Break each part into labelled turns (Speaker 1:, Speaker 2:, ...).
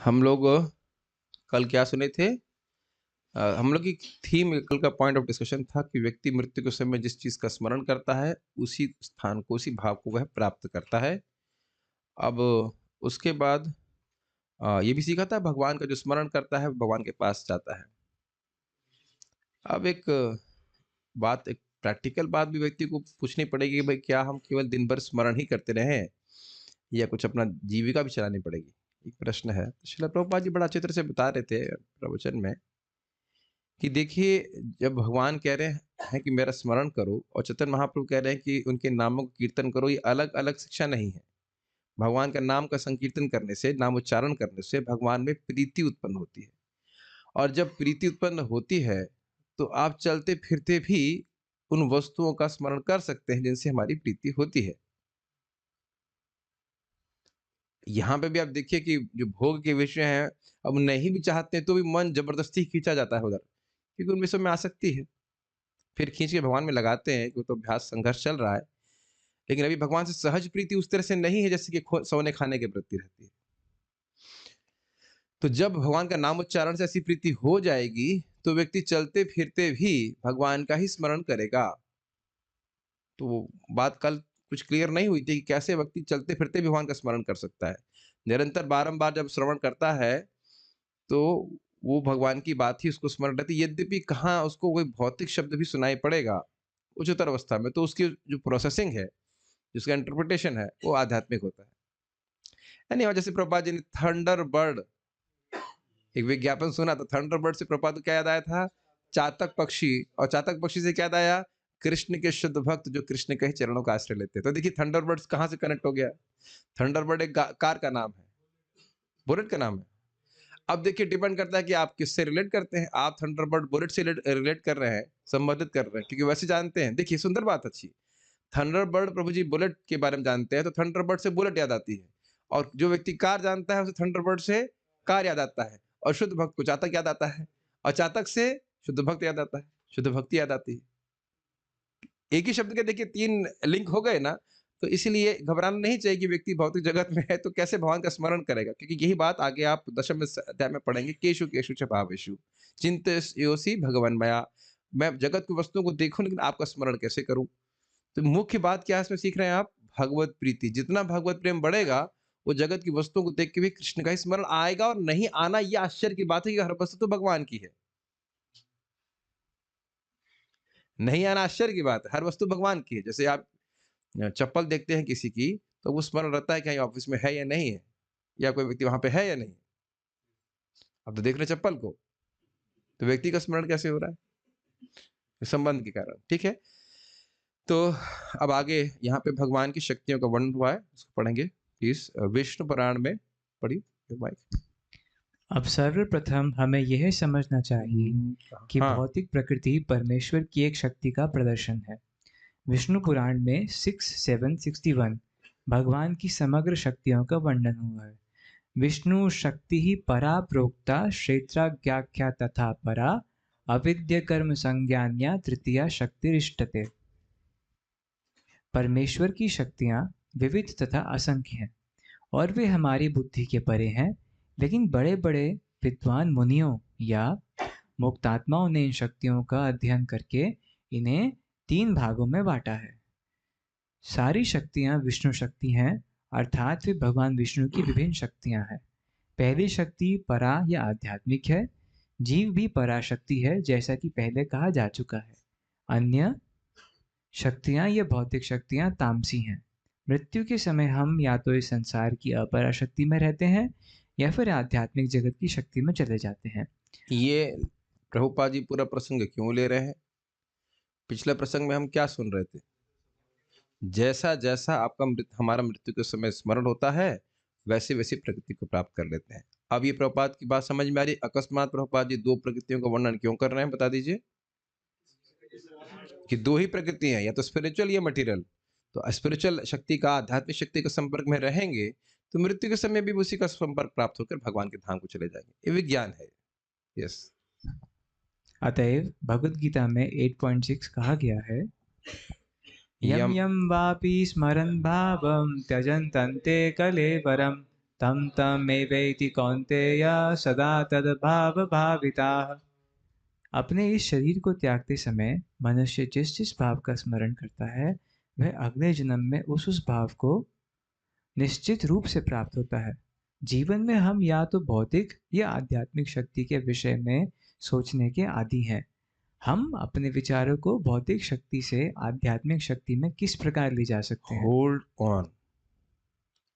Speaker 1: हम लोग कल क्या सुने थे? हम लोग की थीम कल का पॉइंट ऑफ डिस्कशन था कि व्यक्ति मृत्यु के समय जिस चीज का स्मरण करता है उसी स्थान को, उसी भाव को वह प्राप्त करता है। अब उसके बाद ये भी सीखा था, भगवान का जो स्मरण करता है भगवान के पास जाता है। अब एक प्रैक्टिकल बात भी व्यक्ति को पूछनी पड़ेगी कि भाई क्या हम केवल दिन भर स्मरण ही करते रहें या कुछ अपना जीविका भी चलानी पड़ेगी? एक प्रश्न है। श्रील प्रभुपाद जी बड़ा अच्छे तरह से बता रहे थे प्रवचन में कि देखिए, जब भगवान कह रहे हैं कि मेरा स्मरण करो और चैतन्य महाप्रभु कह रहे हैं कि उनके नामों का कीर्तन करो, ये अलग अलग शिक्षा नहीं है। भगवान का नाम का संकीर्तन करने से, नाम उच्चारण करने से भगवान में प्रीति उत्पन्न होती है, और जब प्रीति उत्पन्न होती है तो आप चलते फिरते भी उन वस्तुओं का स्मरण कर सकते हैं जिनसे हमारी प्रीति होती है। यहाँ पे भी आप देखिए कि जो भोग के विषय हैं, अब नहीं भी चाहते हैं तो भी मन जबरदस्ती खींचा जाता है उधर, क्योंकि उन विषयों में आसक्ति है। फिर खींच के भगवान में लगाते हैं कि वो तो अभ्यास संघर्ष चल रहा है, लेकिन अभी भगवान से सहज प्रीति उस तरह से नहीं है जैसे कि सोने खाने के प्रति रहती है। तो जब भगवान का नाम उच्चारण से ऐसी प्रीति हो जाएगी तो व्यक्ति चलते फिरते भी भगवान का ही स्मरण करेगा। तो वो बात कल कुछ क्लियर नहीं हुई थी कि कैसे व्यक्ति चलते फिरते भी भगवान का स्मरण कर सकता है। निरंतर बारंबार जब श्रवण करता है तो वो भगवान की बात ही उसको स्मरण रहती, यद्यपि कहाँ उसको कोई भौतिक शब्द भी सुनाई पड़ेगा उच्चतर अवस्था में, तो उसकी जो प्रोसेसिंग है, जिसका इंटरप्रिटेशन है, वो आध्यात्मिक होता है। यानी जैसे प्रभुपाद जी ने थंडर बर्ड एक विज्ञापन सुना, तो थंडर बर्ड से प्रभुपाद को क्या याद आया था? चातक पक्षी। और चातक पक्षी से क्या याद आया? कृष्ण के शुद्ध भक्त जो कृष्ण के ही चरणों का आश्रय लेते हैं। तो देखिए थंडर बर्ड कहाँ से कनेक्ट हो गया? थंडर बर्ड एक कार का नाम है, बुलेट का नाम है। अब देखिए डिपेंड करता है कि आप किससे रिलेट करते हैं। आप थंडरबर्ड बुलेट से रिलेट कर रहे हैं, संबंधित कर रहे हैं, क्योंकि वैसे जानते हैं। देखिए सुंदर बात अच्छी, थंडरबर्ड प्रभु जी बुलेट के बारे में जानते हैं तो थंडरबर्ड से बुलेट याद आती है, और जो व्यक्ति कार जानता है उसे थंडरबर्ड से कार याद आता है, और शुद्ध भक्त को चातक याद आता है, और चातक से शुद्ध भक्त याद आता है, शुद्ध भक्ति याद आती है। एक ही शब्द के देखिए 3 लिंक हो गए ना, तो इसीलिए घबराना नहीं चाहिए कि व्यक्ति भौतिक जगत में है तो कैसे भगवान का स्मरण करेगा, क्योंकि यही बात आगे आप दशम अध्याय में पढ़ेंगे। केशु केशु च भावेषु चिंतयोषि भगवन मया। मैं जगत की वस्तुओं को देखूं लेकिन आपका स्मरण कैसे करूं? तो मुख्य बात क्या है इसमें सीख रहे हैं आप? भगवत प्रीति। जितना भगवत प्रेम बढ़ेगा, वो जगत की वस्तुओं को देख के भी कृष्ण का ही स्मरण आएगा, और नहीं आना ये आश्चर्य की बात है कि हर वस्तु तो भगवान की है। नहीं आना आश्चर्य की बात है, हर वस्तु भगवान की है। जैसे आप चप्पल देखते हैं किसी की, तो वो स्मरण रहता है कि ऑफिस में है या नहीं है, या कोई व्यक्ति वहां पे है या नहीं। अब तो देख रहे हैं चप्पल को, तो व्यक्ति का स्मरण कैसे हो रहा है? संबंध के कारण। ठीक है, तो अब आगे यहाँ पे भगवान की शक्तियों का वर्णन हुआ है, उसको पढ़ेंगे प्लीज। विष्णु पुराण में पढ़िए माइक।
Speaker 2: अब सर्वप्रथम हमें यह समझना चाहिए कि
Speaker 1: हाँ,
Speaker 2: भौतिक प्रकृति परमेश्वर की एक शक्ति का प्रदर्शन है। विष्णु पुराण में 6:761 भगवान की समग्र शक्तियों का वर्णन हुआ है। विष्णु शक्ति ही परा प्रोक्ता क्षेत्राज्ञाख्या तथा परा अविद्य कर्म संज्ञान्या तृतीया शक्तिरिष्टते। परमेश्वर की शक्तियाँ विविध तथा असंख्य हैं और वे हमारी बुद्धि के परे हैं, लेकिन बड़े बड़े विद्वान मुनियों या मुक्तात्माओं ने इन शक्तियों का अध्ययन करके इन्हें 3 भागों में बांटा है। सारी शक्तियाँ विष्णु शक्ति हैं, अर्थात वे भगवान विष्णु की विभिन्न शक्तियाँ हैं। पहली शक्ति परा या आध्यात्मिक है। जीव भी पराशक्ति है, जैसा कि पहले कहा जा चुका है। अन्य शक्तियाँ या भौतिक शक्तियाँ तामसी हैं। मृत्यु के समय हम या तो इस संसार की अपरा शक्ति में रहते हैं या फिर आध्यात्मिक जगत की शक्ति में चले जाते हैं।
Speaker 1: ये प्रभुपाद जी पूरा प्रसंग क्यों ले रहे हैं? पिछले प्रसंग में हम क्या सुन रहे थे? जैसा जैसा आपका हमारा मृत्यु के समय स्मरण होता है, वैसे वैसे प्रकृति को प्राप्त कर लेते हैं। अब ये प्रभुपाद की बात समझ में आ रही? अकस्मात प्रभुपाद जी 2 प्रकृतियों का वर्णन क्यों कर रहे हैं, बता दीजिए। कि 2 ही प्रकृति हैं, या तो स्पिरिचुअल या मटेरियल। तो स्पिरिचुअल शक्ति का, आध्यात्मिक शक्ति के संपर्क में रहेंगे तो मृत्यु के समय भी उसी का संपर्क प्राप्त होकर भगवान के धाम को चले जाएंगे। ये विज्ञान है। यस।
Speaker 2: अतएव भगवद गीता में 8.6 कहा गया है, यम
Speaker 1: यम
Speaker 2: यम वापि स्मरन् भावं त्यजन्तन्ते कलेवरं तं तमेवेति कौन्तेय सदा तद्भावभाविताः। अपने इस शरीर को त्यागते समय मनुष्य जिस जिस भाव का स्मरण करता है, वह अगले जन्म में उस भाव को निश्चित रूप से प्राप्त होता है। जीवन में हम या तो भौतिक या आध्यात्मिक शक्ति के विषय में सोचने के आदी हैं। हम अपने विचारों को भौतिक शक्ति से आध्यात्मिक शक्ति में किस प्रकार ले जा सकते हैं?
Speaker 1: होल्ड ऑन,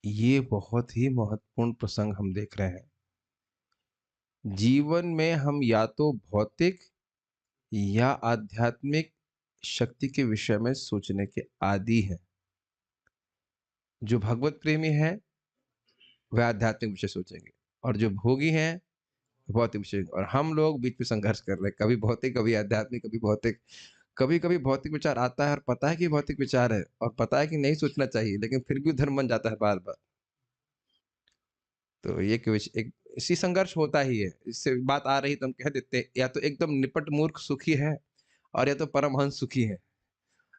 Speaker 1: ये बहुत ही महत्वपूर्ण प्रसंग हम देख रहे हैं। जीवन में हम या तो भौतिक या आध्यात्मिक शक्ति के विषय में सोचने के आदी हैं। जो भगवत प्रेमी हैं वह आध्यात्मिक विषय सोचेंगे और जो भोगी हैं भौतिक विषय, और हम लोग बीच में संघर्ष कर रहे हैं, कभी भौतिक कभी आध्यात्मिक कभी भौतिक। कभी कभी भौतिक विचार आता है और पता है कि भौतिक विचार है और पता है कि नहीं सोचना चाहिए, लेकिन फिर भी धर्म बन जाता है बार बार। तो ये एक इसी संघर्ष होता ही है। इससे बात आ रही तो हम कह देते हैं, या तो एकदम निपट मूर्ख सुखी है और या तो परमहंस सुखी है।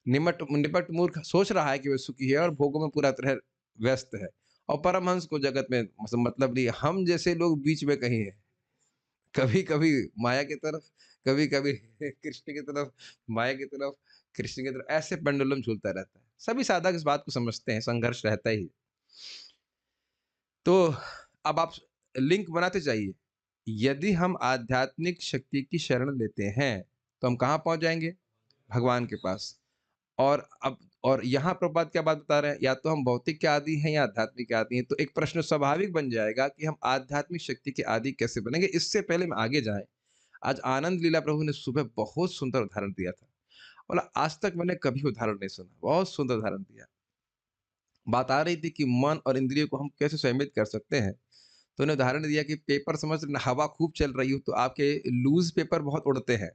Speaker 1: निमट निपट मूर्ख सोच रहा है कि वह सुखी है और भोगों में पूरा तरह व्यस्त है, और परमहंस को जगत में मतलब नहीं। हम जैसे लोग बीच में कहीं हैं, कभी कभी माया की तरफ, कभी कभी कृष्ण की तरफ, माया की तरफ, कृष्ण की तरफ, ऐसे पेंडुलम झूलता रहता है। सभी साधक इस बात को समझते हैं, संघर्ष रहता ही है। तो अब आप लिंक बनाते जाइए। यदि हम आध्यात्मिक शक्ति की शरण लेते हैं तो हम कहाँ पहुंच जाएंगे? भगवान के पास। और यहाँ प्रभुपाद क्या बात बता रहे हैं, या तो हम भौतिक के आदी हैं या आध्यात्मिक के आदी हैं। तो एक प्रश्न स्वाभाविक बन जाएगा कि हम आध्यात्मिक शक्ति के आदी कैसे बनेंगे। इससे पहले में आगे जाएं, आज आनंद लीला प्रभु ने सुबह बहुत सुंदर उदाहरण दिया था। बोला आज तक मैंने कभी उदाहरण नहीं सुना, बहुत सुंदर उदाहरण दिया। बात आ रही थी कि मन और इंद्रियों को हम कैसे संयमित कर सकते हैं। तो उन्होंने उदाहरण दिया कि पेपर समझ रहे हैं, हवा खूब चल रही हो तो आपके लूज पेपर बहुत उड़ते हैं।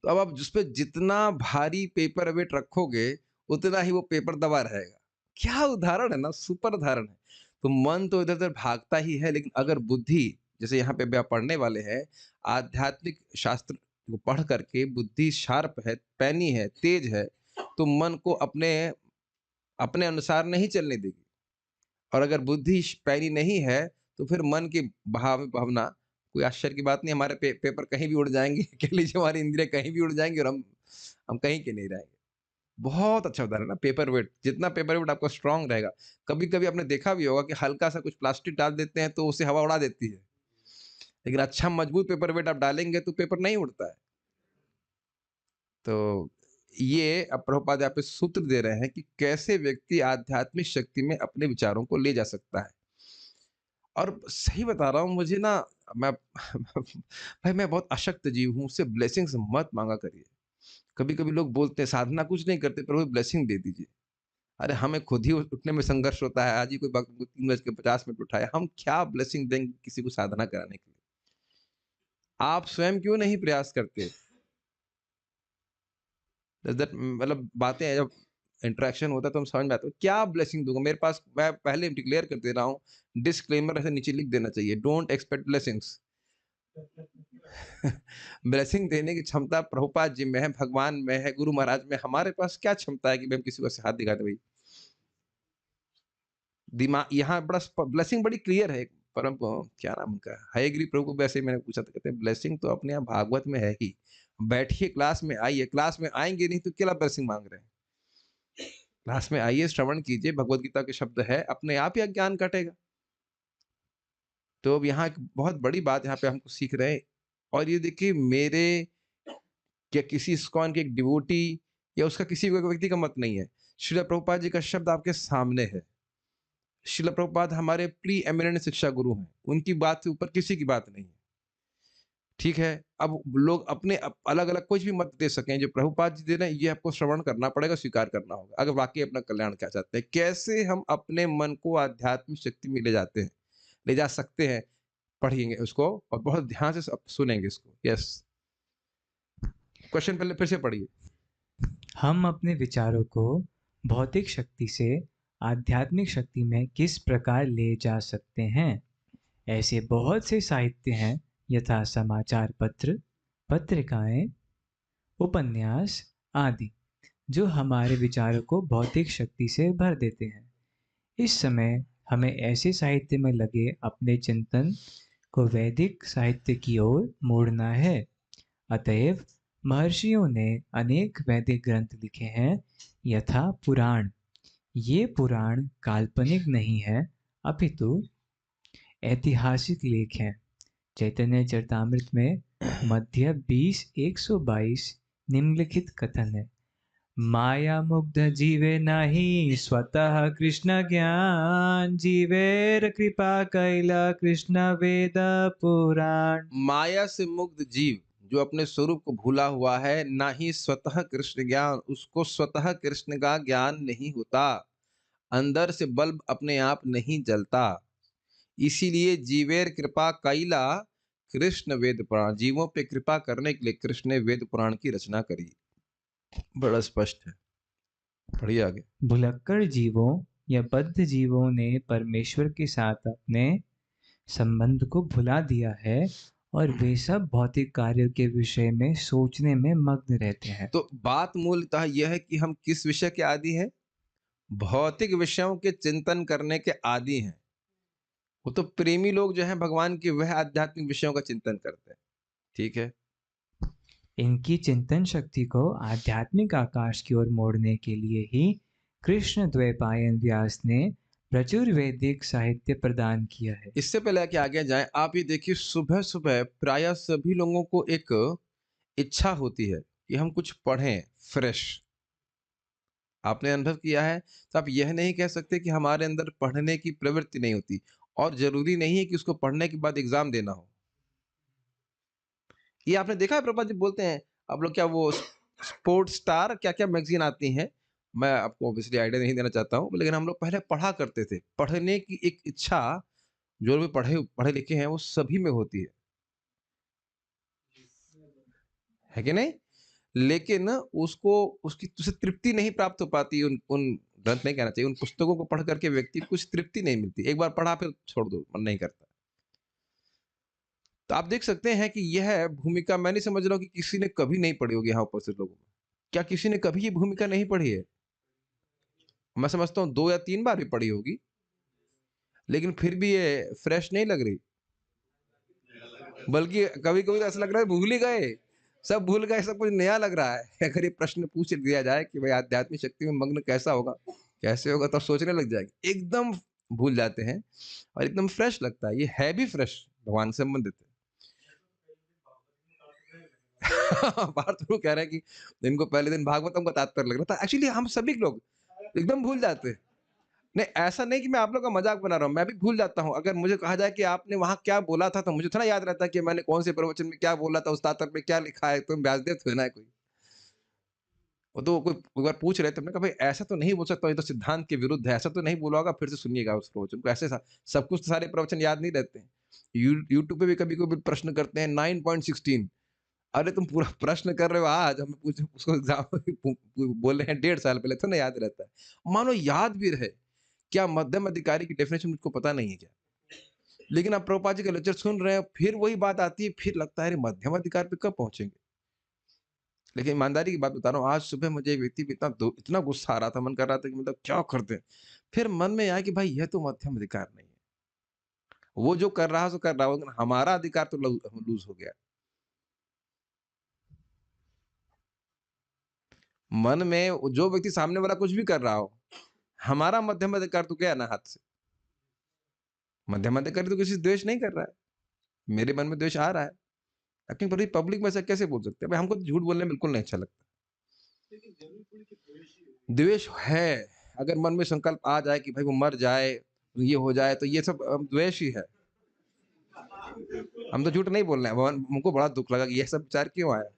Speaker 1: तो अब आप जिस पे जितना भारी पेपर वेट रखोगे, उतना ही वो पेपर दबा रहेगा। क्या उदाहरण है ना, सुपर उदाहरण है। तो मन तो इधर-उधर भागता ही है, लेकिन अगर बुद्धि, जैसे यहाँ पे भी आप पढ़ने वाले हैं, आध्यात्मिक शास्त्र को पढ़ करके बुद्धि शार्प है, पैनी है, तेज है, तो मन को अपने अपने अनुसार नहीं चलने देगी। और अगर बुद्धि पैनी नहीं है, तो फिर मन की भावना, कोई आश्चर्य की बात नहीं, हमारे पेपर कहीं भी उड़ जाएँगे। कह लीजिए हमारी इंद्रियाँ कहीं भी उड़ जाएँगी और हम कहीं के नहीं रहेंगे। बहुत अच्छा उदाहरण है ना, पेपर वेट। जितना पेपर वेट आपका स्ट्रॉन्ग रहेगा। कभी-कभी आपने देखा भी होगा कि हल्का-सा कुछ प्लास्टिक डाल देते हैं तो उसे हवा उड़ा देती है। लेकिन अच्छा मजबूत पेपर वेट आप डालेंगे तो पेपर नहीं उड़ता है। तो ये अब प्रभुपाद यहाँ पे सूत्र दे रहे हैं कि कैसे व्यक्ति आध्यात्मिक शक्ति में अपने विचारों को ले जा सकता है। और सही बता रहा हूँ, मुझे ना, मैं भाई मैं बहुत अशक्त जीव हूँ, उससे ब्लेसिंग्स मत माँगा करिए। कभी-कभी लोग बोलते हैं साधना कुछ नहीं करते, प्रभु ब्लेसिंग दे दीजिए। अरे हमें खुद ही उठने में संघर्ष होता है, आज ही कोई वक़्त 3 बज के 50 मिनट उठाया, हम क्या ब्लेसिंग देंगे किसी को साधना कराने के लिए? आप स्वयं क्यों नहीं प्रयास करते? डज़ दैट मतलब बातें जब इंटरेक्शन होता है तो हम समझ में आता है, क्या ब्लेसिंग दूँगा? मेरे पास, मैं पहले डिक्लेयर कर दे रहा हूँ, डिस्क्लेमर ऐसे नीचे लिख देना चाहिए, डोंट एक्सपेक्ट ब्लेसिंग्स। ब्लेसिंग देने की क्षमता प्रभुपाद जी में है, भगवान में है, गुरु महाराज में। हमारे पास क्या क्षमता है कि हम किसी को ऐसे हाथ दिखा दें भाई? दिमाग यहाँ बड़ा ब्लेसिंग बड़ी क्लियर है। परम क्या नाम उनका? हयग्रीव प्रभु को वैसे ही मैंने पूछा था, कहते हैं ब्लेसिंग तो अपने यहाँ भागवत में है ही। बैठिए क्लास में आइए, क्लास में आएँगे नहीं तो क्या ब्लेसिंग माँग रहे हैं? क्लास में आइए, श्रवण कीजिए, भगवत गीता के शब्द है, अपने आप ही अज्ञान कटेगा। तो अब यहाँ एक बहुत बड़ी बात यहाँ पे हमको सीख रहे हैं। और ये देखिए, मेरे या किसी इस्कॉन के एक डिवोटी या उसका किसी व्यक्ति का मत नहीं है। श्रील प्रभुपाद जी का शब्द आपके सामने है। श्रील प्रभुपाद हमारे प्री एमिनेंट शिक्षा गुरु हैं। उनकी बात से ऊपर किसी की बात नहीं है। ठीक है? अब लोग अपने अलग-अलग कुछ भी मत दे सकें, जो प्रभुपाद जी दे रहे हैं, ये आपको श्रवण करना पड़ेगा, स्वीकार करना होगा, अगर वाक़ई अपना कल्याण क्या चाहते हैं। कैसे हम अपने मन को आध्यात्मिक शक्ति में ले जा सकते हैं, पढ़ेंगे उसको और बहुत ध्यान से सुनेंगे इसको। यस, क्वेश्चन पहले फिर से पढ़िए।
Speaker 2: हम अपने विचारों को भौतिक शक्ति से आध्यात्मिक शक्ति में किस प्रकार ले जा सकते हैं? ऐसे बहुत से साहित्य हैं, यथा समाचार पत्र, पत्रिकाएं, उपन्यास आदि, जो हमारे विचारों को भौतिक शक्ति से भर देते हैं। इस समय हमें ऐसे साहित्य में लगे अपने चिंतन को वैदिक साहित्य की ओर मोड़ना है। अतएव महर्षियों ने अनेक वैदिक ग्रंथ लिखे हैं, यथा पुराण। ये पुराण काल्पनिक नहीं है, अपितु ऐतिहासिक लेख हैं। चैतन्य चरितामृत में मध्य 20:122 निम्नलिखित कथन है: माया मुग्ध जीवे नहीं स्वतः कृष्ण ज्ञान, जीवेर कृपा कैला कृष्ण वेद पुराण।
Speaker 1: माया से मुक्त जीव जो अपने स्वरूप को भूला हुआ है, ना ही स्वतः कृष्ण ज्ञान, उसको स्वतः कृष्ण का ज्ञान नहीं होता। अंदर से बल्ब अपने आप नहीं जलता। इसीलिए जीवेर कृपा कैला कृष्ण वेद पुराण, जीवों पे कृपा करने के लिए कृष्ण ने वेद पुराण की रचना करी। बड़ा स्पष्ट है, पढ़िए आगे।
Speaker 2: भुलक्कड़ जीवों या बद्ध जीवों ने परमेश्वर के साथ अपने संबंध को भुला दिया है और वे सब भौतिक कार्यों के विषय में सोचने में मग्न रहते हैं।
Speaker 1: तो बात मूलतः यह है कि हम किस विषय के आदी हैं? भौतिक विषयों के चिंतन करने के आदी हैं। वो तो प्रेमी लोग जो हैं भगवान के, वह आध्यात्मिक विषयों का चिंतन करते हैं। ठीक है।
Speaker 2: इनकी चिंतन शक्ति को आध्यात्मिक आकाश की ओर मोड़ने के लिए ही कृष्ण द्वैपायन व्यास ने प्रचुर वैदिक साहित्य प्रदान किया है।
Speaker 1: इससे पहले कि आगे जाएं, आप ये देखिए, सुबह सुबह प्रायः सभी लोगों को एक इच्छा होती है कि हम कुछ पढ़ें फ्रेश। आपने अनुभव किया है, तो आप यह नहीं कह सकते कि हमारे अंदर पढ़ने की प्रवृत्ति नहीं होती। और जरूरी नहीं है कि उसको पढ़ने के बाद एग्जाम देना हो। ये आपने देखा है, प्रभा जी बोलते हैं, आप लोग क्या वो स्पोर्ट्स स्टार क्या क्या मैगजीन आती हैं, मैं आपको ऑब्वियसली आइडिया नहीं देना चाहता हूँ, लेकिन हम लोग पहले पढ़ा करते थे। पढ़ने की एक इच्छा जो भी पढ़े पढ़े लिखे हैं वो सभी में होती है कि नहीं? लेकिन उसको, उसकी उसे तृप्ति नहीं प्राप्त हो पाती। उन उन ग्रंथ नहीं कहना चाहिए, उन पुस्तकों को पढ़ करके व्यक्ति को कुछ तृप्ति नहीं मिलती। एक बार पढ़ा फिर छोड़ दो, मन नहीं करता। तो आप देख सकते हैं कि यह भूमिका, मैं नहीं समझ रहा हूँ कि किसी ने कभी नहीं पढ़ी होगी यहाँ उपस्थित लोगों में। क्या किसी ने कभी ये भूमिका नहीं पढ़ी है? मैं समझता हूँ 2 या 3 बार भी पढ़ी होगी, लेकिन फिर भी ये फ्रेश नहीं लग रही। बल्कि कभी-कभी तो ऐसा लग रहा है भूल ही गए, सब भूल गए, सब कुछ नया लग रहा है। अगर ये प्रश्न पूछ दिया जाए कि भाई आध्यात्मिक शक्ति में मग्न कैसा होगा, कैसे होगा, तब सोचने लग जाएंगे। एकदम भूल जाते हैं और एकदम फ्रेश लगता है। ये है भी फ्रेश, भगवान से संबंधित है। पार्थ प्रभु कह रहे हैं कि इनको पहले दिन भागवतम का तात्पर्य लग रहा था। एक्चुअली हम सभी लोग एकदम भूल जाते हैं। नहीं, ऐसा नहीं कि मैं आप लोग का मजाक बना रहा हूँ, मैं भी भूल जाता हूँ। अगर मुझे कहा जाए कि आपने वहाँ क्या बोला था, तो मुझे थोड़ा याद रहता है कि मैंने कौन से प्रवचन में क्या बोला था, उस तात्पर्य में क्या लिखा है। तुम व्यासदेव थोड़ी ना है कोई। वो तो कोई एक बार पूछ रहे थे, हमने कहा भाई ऐसा तो नहीं बोल सकता, ये तो सिद्धांत के विरुद्ध है, ऐसा तो नहीं बोला होगा, फिर से सुनिएगा उस प्रवचन को। ऐसे सब कुछ तो सारे प्रवचन याद नहीं रहते हैं। यूट्यूब पे भी कभी कभी प्रश्न करते हैं 9.16। अरे तुम पूरा प्रश्न कर रहे हो, आज हमें पूछ उसको एग्जाम बोल रहे हैं 1.5 साल पहले, तो ना याद रहता है। मानो याद भी रहे, क्या मध्यम अधिकारी की डेफिनेशन मुझको पता नहीं है क्या? लेकिन आप प्रभुपाद जी का लेक्चर सुन रहे हैं, फिर वही बात आती है, फिर लगता है अरे मध्यम अधिकार पे कब पहुंचेंगे? लेकिन ईमानदारी की बात बता रहा हूँ, आज सुबह मुझे एक व्यक्ति पे इतना गुस्सा आ रहा था, मन कर रहा था कि मतलब क्या करते हैं। फिर मन में आया कि भाई यह तो मध्यम अधिकार नहीं है। वो जो कर रहा है सो कर रहा है, लेकिन हमारा अधिकार तो लूज हो गया। मन में जो व्यक्ति सामने वाला कुछ भी कर रहा हो, हमारा मध्यम अधिकार तो गया ना हाथ से। मध्यम अधिकारी तो किसी से द्वेष नहीं कर रहा है, मेरे मन में द्वेष आ रहा है, लेकिन बड़ी पब्लिक में ऐसा कैसे बोल सकते हैं? भाई हमको तो झूठ बोलने में बिल्कुल नहीं अच्छा लगता। द्वेष है, अगर मन में संकल्प आ जाए कि भाई वो मर जाए, ये हो जाए, तो ये सब द्वेष ही है। हम तो झूठ नहीं बोल रहे हैं, भगवान हमको बड़ा दुख लगा कि ये सब विचार क्यों आया।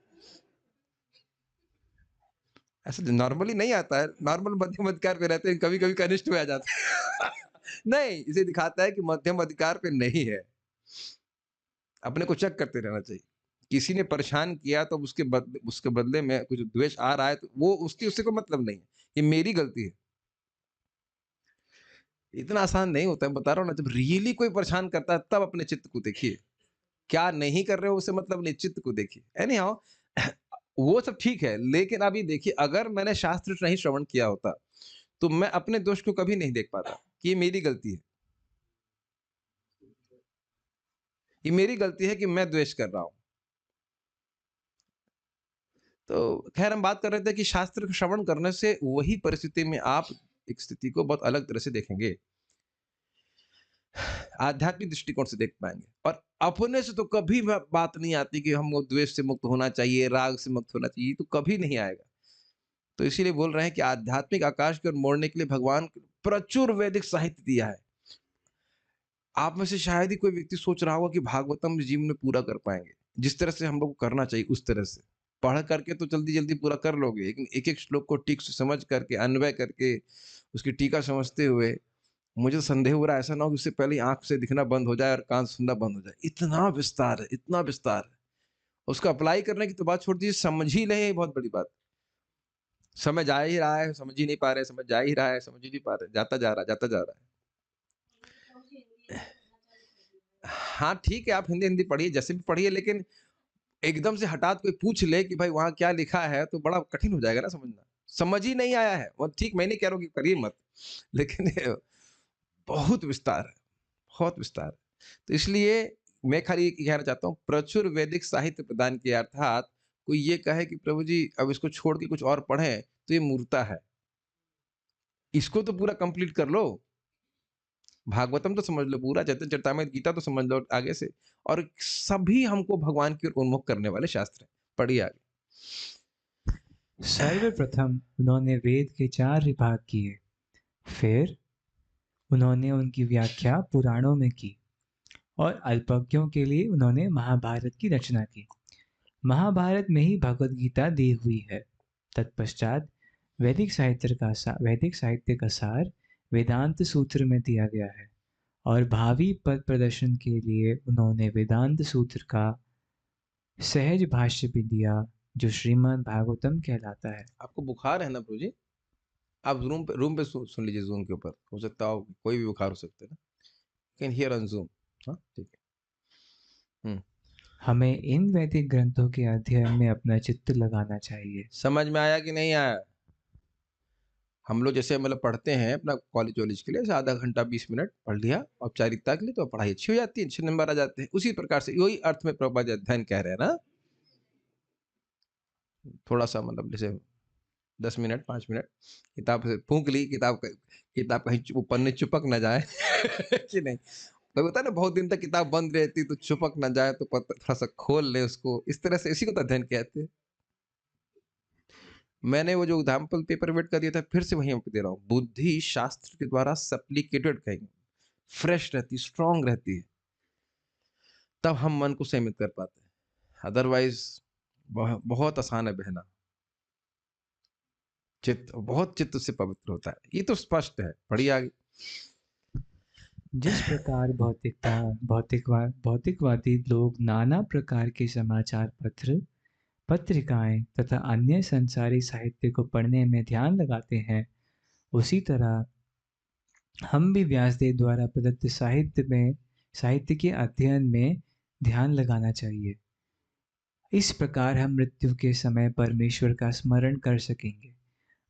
Speaker 1: ऐसा नॉर्मली नहीं आता है, नॉर्मल मध्यम अधिकार पे रहते हैं, कभी-कभी कनिष्ठ में आ जाते हैं। नहीं, इसे दिखाता है कि मध्यम अधिकार पे नहीं है। अपने को चेक करते रहना चाहिए। किसी ने परेशान किया तो उसके बदले में कुछ द्वेष आ रहा है, तो वो उसकी उससे कोई मतलब नहीं है, ये मेरी गलती है। इतना आसान नहीं होता है, बता रहा हूँ ना, जब रियली कोई परेशान करता है तब अपने चित्त को देखिए। क्या नहीं कर रहे हो उससे मतलब नहीं, चित्त को देखिए। एनी हाउ, वो सब ठीक है, लेकिन अभी देखिए, अगर मैंने शास्त्र नहीं श्रवण किया होता, तो मैं अपने दोष को कभी नहीं देख पाता कि ये मेरी गलती है। ये मेरी गलती है कि मैं द्वेष कर रहा हूँ। तो खैर हम बात कर रहे थे कि शास्त्र का श्रवण करने से वही परिस्थिति में आप एक स्थिति को बहुत अलग तरह से देखेंगे। आध्यात्मिक दृष्टिकोण से देख पाएँगे और अपने से तो कभी बात नहीं आती कि हमको द्वेष से मुक्त होना चाहिए, राग से मुक्त होना चाहिए, ये तो कभी नहीं आएगा। तो इसीलिए बोल रहे हैं कि आध्यात्मिक आकाश की ओर मोड़ने के लिए भगवान प्रचुर वैदिक साहित्य दिया है। आप में से शायद ही कोई व्यक्ति सोच रहा होगा कि भागवतम जीवन में पूरा कर पाएँगे। जिस तरह से हम लोग को करना चाहिए उस तरह से। पढ़ करके तो जल्दी-जल्दी पूरा कर लोगे, लेकिन एक-एक श्लोक को ठीक से समझ करके, अन्वय करके, उसकी टीका समझते हुए, मुझे संदेह हो रहा है ऐसा ना हो कि उससे पहले ही आँख से दिखना बंद हो जाए और कान से सुनना बंद हो जाए। इतना विस्तार है, इतना विस्तार है। उसको अप्लाई करने की तो बात छोड़ दीजिए, समझ ही लें ये बहुत बड़ी बात है। समझ आ ही रहा है, समझ ही नहीं पा रहे, समझ जा ही रहा है, समझ ही नहीं पा रहे, जाता जा रहा है, जाता जा रहा है। हाँ, ठीक है आप हिंदी-हिंदी पढ़िए, जैसे भी पढ़िए लेकिन एकदम से हठात कोई पूछ ले कि भाई वहाँ क्या लिखा है, तो बड़ा कठिन हो जाएगा ना समझना। समझ ही नहीं आया है, वो ठीक मैं नहीं कह रहा हूँ कि करिए मत, लेकिन बहुत विस्तार है, बहुत विस्तार है। तो इसलिए मैं खाली ये कहना चाहता हूँ, प्रचुर वैदिक साहित्य प्रदान किया अर्थात कोई ये कहे कि प्रभु जी अब इसको छोड़ के कुछ और पढ़ें, तो ये मूर्खता है। इसको तो पूरा कंप्लीट कर लो। भागवतम तो समझ लो पूरा, चैतन्य चरितामृत गीता तो समझ लो आगे से और सभी हमको भगवान की ओर उन्मुख करने वाले शास्त्र हैं। पढ़िए आगे।
Speaker 2: सर्वप्रथम उन्होंने वेद के 4 विभाग किए, फिर उन्होंने उनकी व्याख्या पुराणों में की और अल्पज्ञों के लिए उन्होंने महाभारत की रचना की। महाभारत में ही भगवत गीता दी हुई है। तत्पश्चात वैदिक साहित्य का सार वेदांत सूत्र में दिया गया है और भावी पद प्रदर्शन के लिए उन्होंने वेदांत सूत्र का सहज भाष्य भी दिया, जो श्रीमद् भागवतम कहलाता है।
Speaker 1: आपको बुखार है ना प्रभु जी? आप रूम पे सुन लीजिए ज़ूम के ऊपर। हो सकता हो कोई भी बुखार हो सकता है ना? Can hear on zoom. हाँ, ठीक है।
Speaker 2: हमें इन वैदिक ग्रंथों के अध्ययन में अपना चित्त लगाना चाहिए।
Speaker 1: समझ में आया कि नहीं आया? हम लोग जैसे मतलब पढ़ते हैं अपना कॉलेज-वॉलेज के लिए जैसे आधा घंटा 20 मिनट पढ़ लिया औपचारिकता के लिए तो पढ़ाई अच्छी हो जाती है, अच्छे नंबर आ जाते हैं। उसी प्रकार से वही अर्थ में प्रभुपाद जी अध्ययन कह रहे हैं ना? थोड़ा-सा मतलब जैसे 10 मिनट, 5 मिनट किताब से फूँक ली, किताब कहीं वो पन्ने चिपक ना जाए कि नहीं? कभी होता है ना बहुत दिन तक किताब बंद रहती तो चिपक ना जाए तो थोड़ा-सा खोल लें उसको, इस तरह से इसी को तो अध्ययन कहते हैं। मैंने वो जो एग्ज़ाम्पल पेपर वेट का दिया था फिर से वहीं पे दे रहा हूँ। बुद्धि शास्त्र के द्वारा सप्लीकेटेड कहेंगे, फ्रेश रहती है, स्ट्रॉन्ग रहती है, तब हम मन को संयमित कर पाते हैं। अदरवाइज़ बहुत आसान है बहना। बहुत चित्त उससे पवित्र होता है। ये तो स्पष्ट है, पढ़िए आगे।
Speaker 2: जिस प्रकार भौतिकवादी लोग नाना प्रकार के समाचार पत्र, पत्रिकाएं तथा अन्य संसारी साहित्य को पढ़ने में ध्यान लगाते हैं, उसी तरह हम भी व्यासदेव द्वारा प्रदत्त साहित्य के अध्ययन में ध्यान लगाना चाहिए। इस प्रकार हम मृत्यु के समय परमेश्वर का स्मरण कर सकेंगे।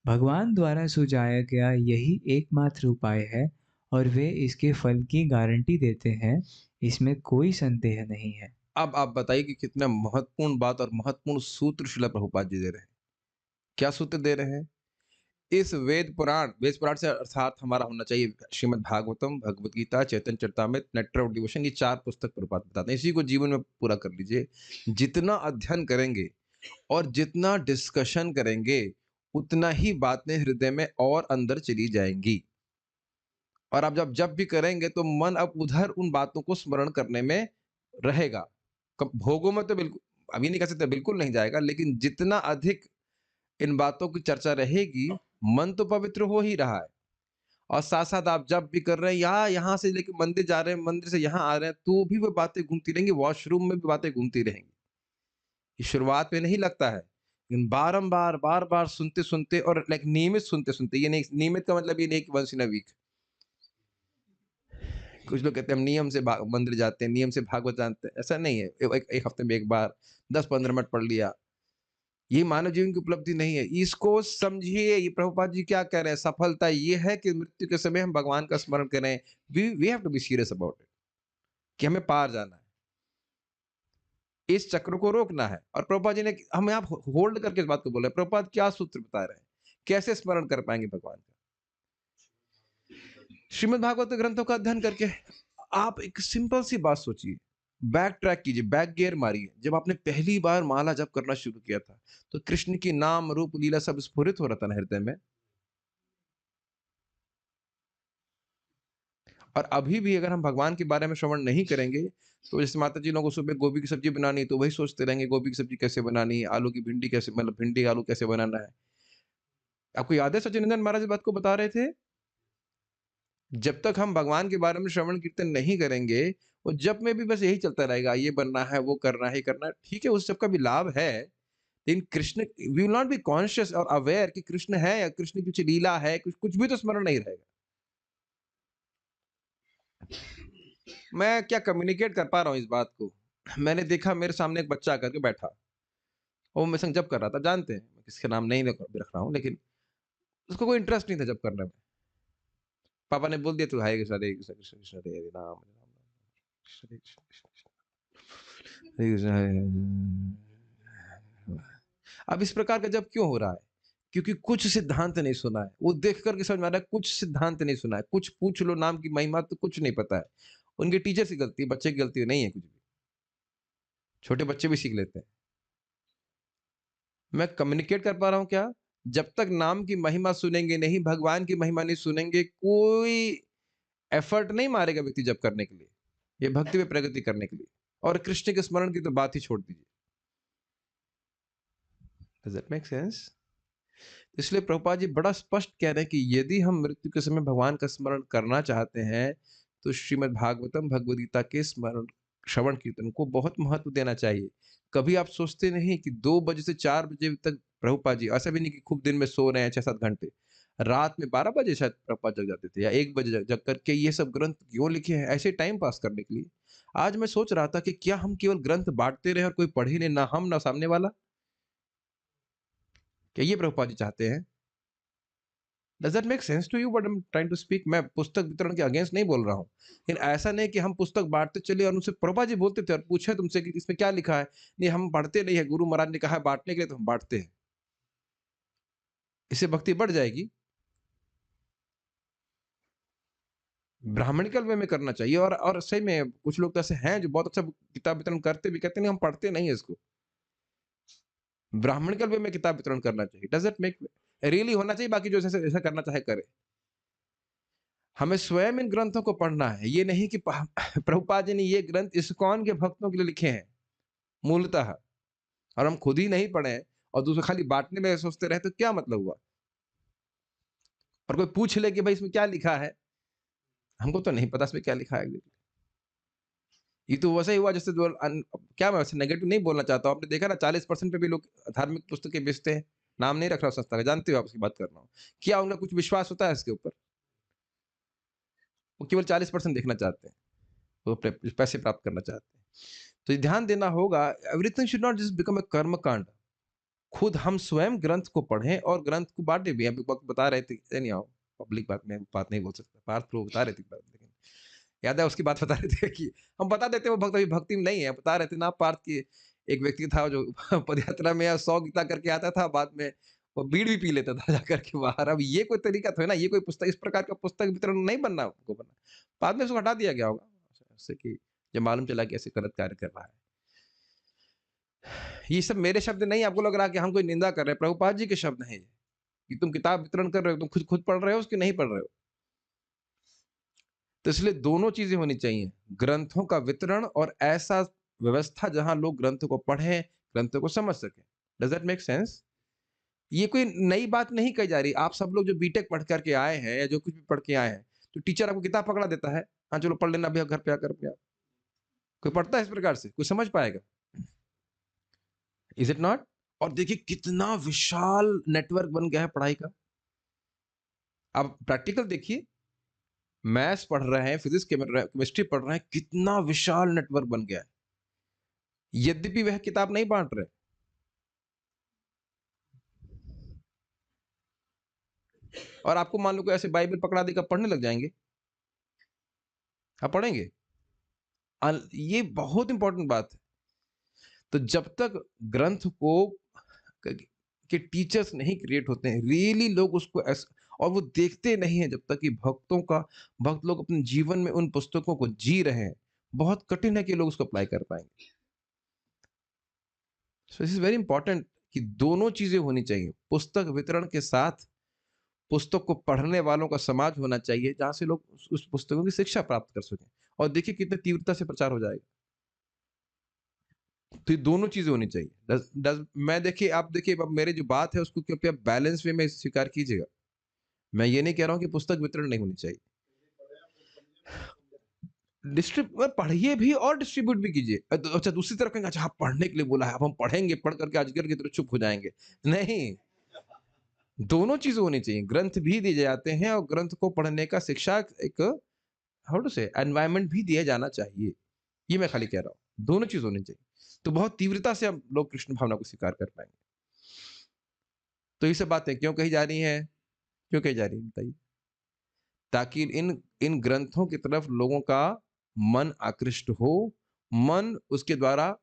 Speaker 2: भगवान द्वारा सुझाया गया यही एकमात्र उपाय है और वे इसके फल की गारंटी देते हैं, इसमें कोई संदेह नहीं है।
Speaker 1: अब आप बताइए कि कितना महत्वपूर्ण बात और महत्वपूर्ण सूत्र श्रील प्रभुपाद जी दे रहे हैं। क्या सूत्र दे रहे हैं? इस वेद पुराण से अर्थात हमारा होना चाहिए श्रीमद् भागवतम, भगवद गीता, चैतन्य चरितामृत, नेटर ऑफ डिवोशन, ये 4 पुस्तक प्रभुपाद बताते हैं। इसी को जीवन में पूरा कर लीजिए। जितना अध्ययन करेंगे और जितना डिस्कशन करेंगे, उतना ही बातें हृदय में और अंदर चली जाएँगी। और आप जब जब भी करेंगे तो मन अब उधर उन बातों को स्मरण करने में रहेगा। कब भोगों में तो बिल्कुल अभी नहीं कह सकते बिल्कुल नहीं जाएगा, लेकिन जितना अधिक इन बातों की चर्चा रहेगी, मन तो पवित्र हो ही रहा है। और साथ-साथ आप जब भी कर रहे हैं या यहाँ से लेके मंदिर जा रहे हैं, मंदिर से यहाँ आ रहे हैं, तो भी वो बातें घूमती रहेंगी, वॉशरूम में भी बातें घूमती रहेंगी। ये शुरुआत में नहीं लगता है, लेकिन बारंबार, बार-बार सुनते-सुनते और लाइक नियमित सुनते-सुनते, ये नहीं नियमित का मतलब ये नहीं कि वन्स इन अ वीक। कुछ लोग कहते हैं हम नियम से मंदिर जाते हैं, नियम से भागवत जानते हैं, ऐसा नहीं है। एक एक हफ्ते में 1 बार 10-15 मिनट पढ़ लिया, ये मानव जीवन की उपलब्धि नहीं है। इसको समझिए, ये प्रभुपाद जी क्या कह रहे हैं, सफलता ये है कि मृत्यु के समय हम भगवान का स्मरण करें। We have to be serious about it कि हमें पार जाना है। इस चक्र को रोकना है। और प्रभुपाद जी ने हमें आप होल्ड करके इस बात को बोल रहे हैं। प्रभुपाद क्या सूत्र बता रहे हैं? कैसे स्मरण कर पाएँगे भगवान का? श्रीमद् भागवत ग्रंथों का अध्ययन करके आप एक सिंपल सी बात सोचिए, बैक ट्रैक कीजिए, बैक गियर मारिए। जब आपने पहली बार माला जप करना शुरू किया था, तो कृष्ण की नाम, रूप, लीला सब स्फुरित हो रहा था ना हृदय में। और अभी भी अगर हम भगवान के बारे में श्रवण नहीं करेंगे, तो जैसे माता जी लोगों को सुबह गोभी की सब्जी बनानी है, तो वही सोचते रहेंगे गोभी की सब्जी कैसे बनानी है, आलू की भिंडी कैसे, मतलब भिंडी आलू कैसे बनाना है। आपको याद है सच्चिदानंद महाराज इस बात को बता रहे थे? जब तक हम भगवान के बारे में श्रवण कीर्तन नहीं करेंगे, वो जप में भी बस यही चलता रहेगा, ये बनना है, वो करना है, ये करना है। ठीक है, उस सब का भी लाभ है, लेकिन Krishna we will not be conscious और अवेयर कि कृष्ण है या कृष्ण की कुछ लीला है, कुछ कुछ भी तो स्मरण नहीं रहेगा। मैं क्या कम्युनिकेट कर पा रहा हूँ इस बात को? मैंने देखा मेरे सामने एक बच्चा आकर के बैठा, वो मेरे संग जप कर रहा था, जानते हैं, मैं किसी का नाम नहीं रख रहा हूँ, लेकिन उसको कोई इंटरेस्ट नहीं था जप करने में। पापा ने बोल दिया, "तू हरे कृष्ण, हरे कृष्ण, कृष्ण कृष्ण, हरे हरे, राम राम, कृष्ण हरे कृष्ण, कृष्ण कृष्ण, हरे कृष्ण, हरे हरे।" अब इस प्रकार का जप क्यों हो रहा है? क्योंकि कुछ सिद्धांत नहीं सुना है। वो देख कर के समझ में आ रहा है कुछ सिद्धांत नहीं सुना है। कुछ पूछ लो नाम की महिमा तो कुछ नहीं पता है। उनके टीचर की गलती है, बच्चे की गलती नहीं है कुछ भी। छोटे बच्चे भी सीख लेते हैं। मैं कम्युनिकेट कर पा रहा हूँ क्या? जब तक नाम की महिमा सुनेंगे नहीं, भगवान की महिमा नहीं सुनेंगे, कोई एफर्ट नहीं मारेगा व्यक्ति जप करने के लिए। ये भक्ति में प्रगति करने के लिए। और कृष्ण के स्मरण की तो बात ही छोड़ दीजिए। Does that make sense? इसलिए प्रभुपाद जी बड़ा स्पष्ट कह रहे हैं कि यदि हम मृत्यु के समय भगवान का स्मरण करना चाहते हैं, तो श्रीमद् भागवतम भगवद गीता के स्मरण श्रवण कीर्तन को बहुत महत्व देना चाहिए। कभी आप सोचते नहीं कि 2 बजे से 4 बजे तक प्रभुपाद जी, ऐसा भी नहीं कि खूब दिन में सो रहे हैं 6-7 घंटे। रात में 12 बजे शायद प्रभुपाद जग जाते थे या 1 बजे जग जग करके ये सब ग्रंथ क्यों लिखे हैं? ऐसे टाइम पास करने के लिए। आज मैं सोच रहा था कि क्या हम केवल ग्रंथ बाँटते रहें और कोई पढ़ ही ले, ना हम ना सामने वाला? क्या ये प्रभुपाद जी चाहते हैं? Does that make sense to you what I am trying to speak? मैं पुस्तक वितरण के अगेंस्ट नहीं बोल रहा हूँ। लेकिन ऐसा नहीं कि हम पुस्तक बाँटते चले और उनसे प्रभुपाद जी बोलते थे और पूछे तुमसे कि इसमें क्या लिखा है? नहीं हम पढ़ते नहीं है, गुरु महाराज ने कहा है बाँटने के लिए तो हम बाँटते हैं। इससे भक्ति बढ़ जाएगी। ब्राह्मणिकल वे में करना चाहिए। और सही में कुछ लोग तो ऐसे हैं जो बहुत अच्छा किताब वितरण करते भी, कहते नहीं हम पढ़ते नहीं है इसको। ब्राह्मणिकल वे में किताब वितरण करना चाहिए। डज़ दैट मेक रियली होना चाहिए, बाकी जो जैसे जैसा करना चाहे करे। हमें स्वयं इन ग्रंथों को पढ़ना है। ये नहीं कि प्रभुपाद जी ने ये ग्रंथ इस्कॉन के भक्तों के लिए लिखे हैं, मूलतः, और हम खुद ही नहीं पढ़े और दूसरे खाली बाँटने में सोचते रहे तो क्या मतलब हुआ? और कोई पूछ ले कि भाई इसमें क्या लिखा है? हमको तो नहीं पता इसमें क्या लिखा है एग्ज़ैक्टली। ये तो वैसा ही हुआ जैसे जो क्या मैं वैसे नेगेटिव नहीं बोलना चाहता हूँ। आपने देखा ना 40% पे भी लोग धार्मिक पुस्तकें बेचते हैं। नाम नहीं रख रहा हूँ संस्था का, जानते हो आप उसकी बात कर रहा हूँ। क्या उनका कुछ विश्वास होता है इसके ऊपर? वो केवल 40% देखना चाहते हैं। वो पैसे प्राप्त करना चाहते हैं। तो ये ध्यान देना होगा, everything should not just become a कर्मकांड। खुद हम स्वयं ग्रंथ को पढ़ें और ग्रंथ को बाँटें भी। अभी वक़्त बता रहे थे, एनीहाउ पब्लिक बात में बात नहीं बोल सकता। पार्थ प्रो बता रहे थे बात, लेकिन याद है उसकी बात बता रहे थे कि हम बता देते हैं वो भक्त अभी भक्ति में नहीं है। बता रहे थे ना पार्थ कि एक व्यक्ति था जो पदयात्रा में 100 गीता करके आता था, बाद में वो बीड़ भी पी लेता था जाकर के बाहर। अब ये कोई तरीका थोड़ी ना, ये कोई पुस्तक, इस प्रकार का पुस्तक वितरण नहीं बनना हमको बनना। बाद में उसको हटा दिया गया होगा, उससे कि जब मालूम चला कि ऐसे गलत कार्य कर रहा है। ये सब मेरे शब्द नहीं, आपको लग रहा है कि हम कोई निंदा कर रहे हैं, प्रभुपाद जी के शब्द हैं ये, कि तुम किताब वितरण कर रहे हो, तुम खुद खुद पढ़ रहे हो उसकी नहीं पढ़ रहे हो। तो इसलिए दोनों चीज़ें होनी चाहिए, ग्रंथों का वितरण और ऐसा व्यवस्था जहाँ लोग ग्रंथों को पढ़ें, ग्रंथों को समझ सकें। Does that make sense? ये कोई नई बात नहीं कही जा रही। आप सब लोग जो बीटेक पढ़ कर के आए हैं या जो कुछ भी पढ़ के आए हैं, तो टीचर आपको किताब पकड़ा देता है, हाँ, चलो पढ़ लेना अभी घर पे आकर के आप। कोई पढ़ता है इस प्रकार से? कोई समझ पाएगा? Is it not? और देखिए कितना विशाल नेटवर्क बन गया है पढ़ाई का। आप प्रैक्टिकल देखिए, मैथ्स पढ़ रहे हैं, फिज़िक्स केमिस्ट्री पढ़ रहे हैं, कितना विशाल नेटवर्क बन गया है। यद्यपि वह किताब नहीं बाँट रहे। और आपको मान लो कोई ऐसे बाइबल पकड़ा देगा, पढ़ने लग जाएँगे। आप पढ़ेंगे? ये बहुत इम्पोर्टेंट बात है। तो जब तक ग्रंथ को क के टीचर्स नहीं क्रिएट होते हैं, रियली लोग उसको और वो देखते नहीं हैं जब तक कि भक्त लोग अपने जीवन में उन पुस्तकों को जी रहे हैं, बहुत कठिन है कि लोग उसको अप्लाई कर पाएँगे। So this is very important कि दोनों चीज़ें होनी चाहिए। पुस्तक वितरण के साथ पुस्तक को पढ़ने वालों का समाज होना चाहिए, जहाँ से लोग उस पुस्तकों की शिक्षा प्राप्त कर सकें। और देखिए कितनी तीव्रता से प्रचार हो जाएगा। तो ये दोनों चीज़ें होनी चाहिए। डज़ डज़ मैं देखिए आप देखिए अब मेरी जो बात है उसको कृपया बैलेंस वे में स्वीकार कीजिएगा। मैं ये नहीं कह रहा हूँ कि पुस्तक वितरण नहीं होनी चाहिए। पढ़िए भी और डिस्ट्रीब्यूट भी कीजिए। अच्छा दूसरी तरफ कहेंगे अच्छा हाँ, पढ़ने के लिए बोला है, अब हम पढ़ेंगे, पढ़ कर के अजगर की तरह चुप हो जाएँगे। नहीं, दोनों चीज़ें होनी चाहिए। ग्रंथ भी दिए जाते हैं और ग्रंथ को पढ़ने का शिक्षा एक हाउ टू से एनवायरनमेंट भी दिया जाना चाहिए। ये मैं खाली कह रहा हूँ। दोनों चीज़ होनी चाहिए। तो बहुत तीव्रता से हम लोग कृष्ण भावना को स्वीकार कर पाएँगे। तो ये सब बातें क्यों कही जा रही हैं? क्यों कही जा रही हैं बताइए? ताकि इन इन ग्रंथों की तरफ लोगों का मन आकृष्ट हो, मन उसके द्वारा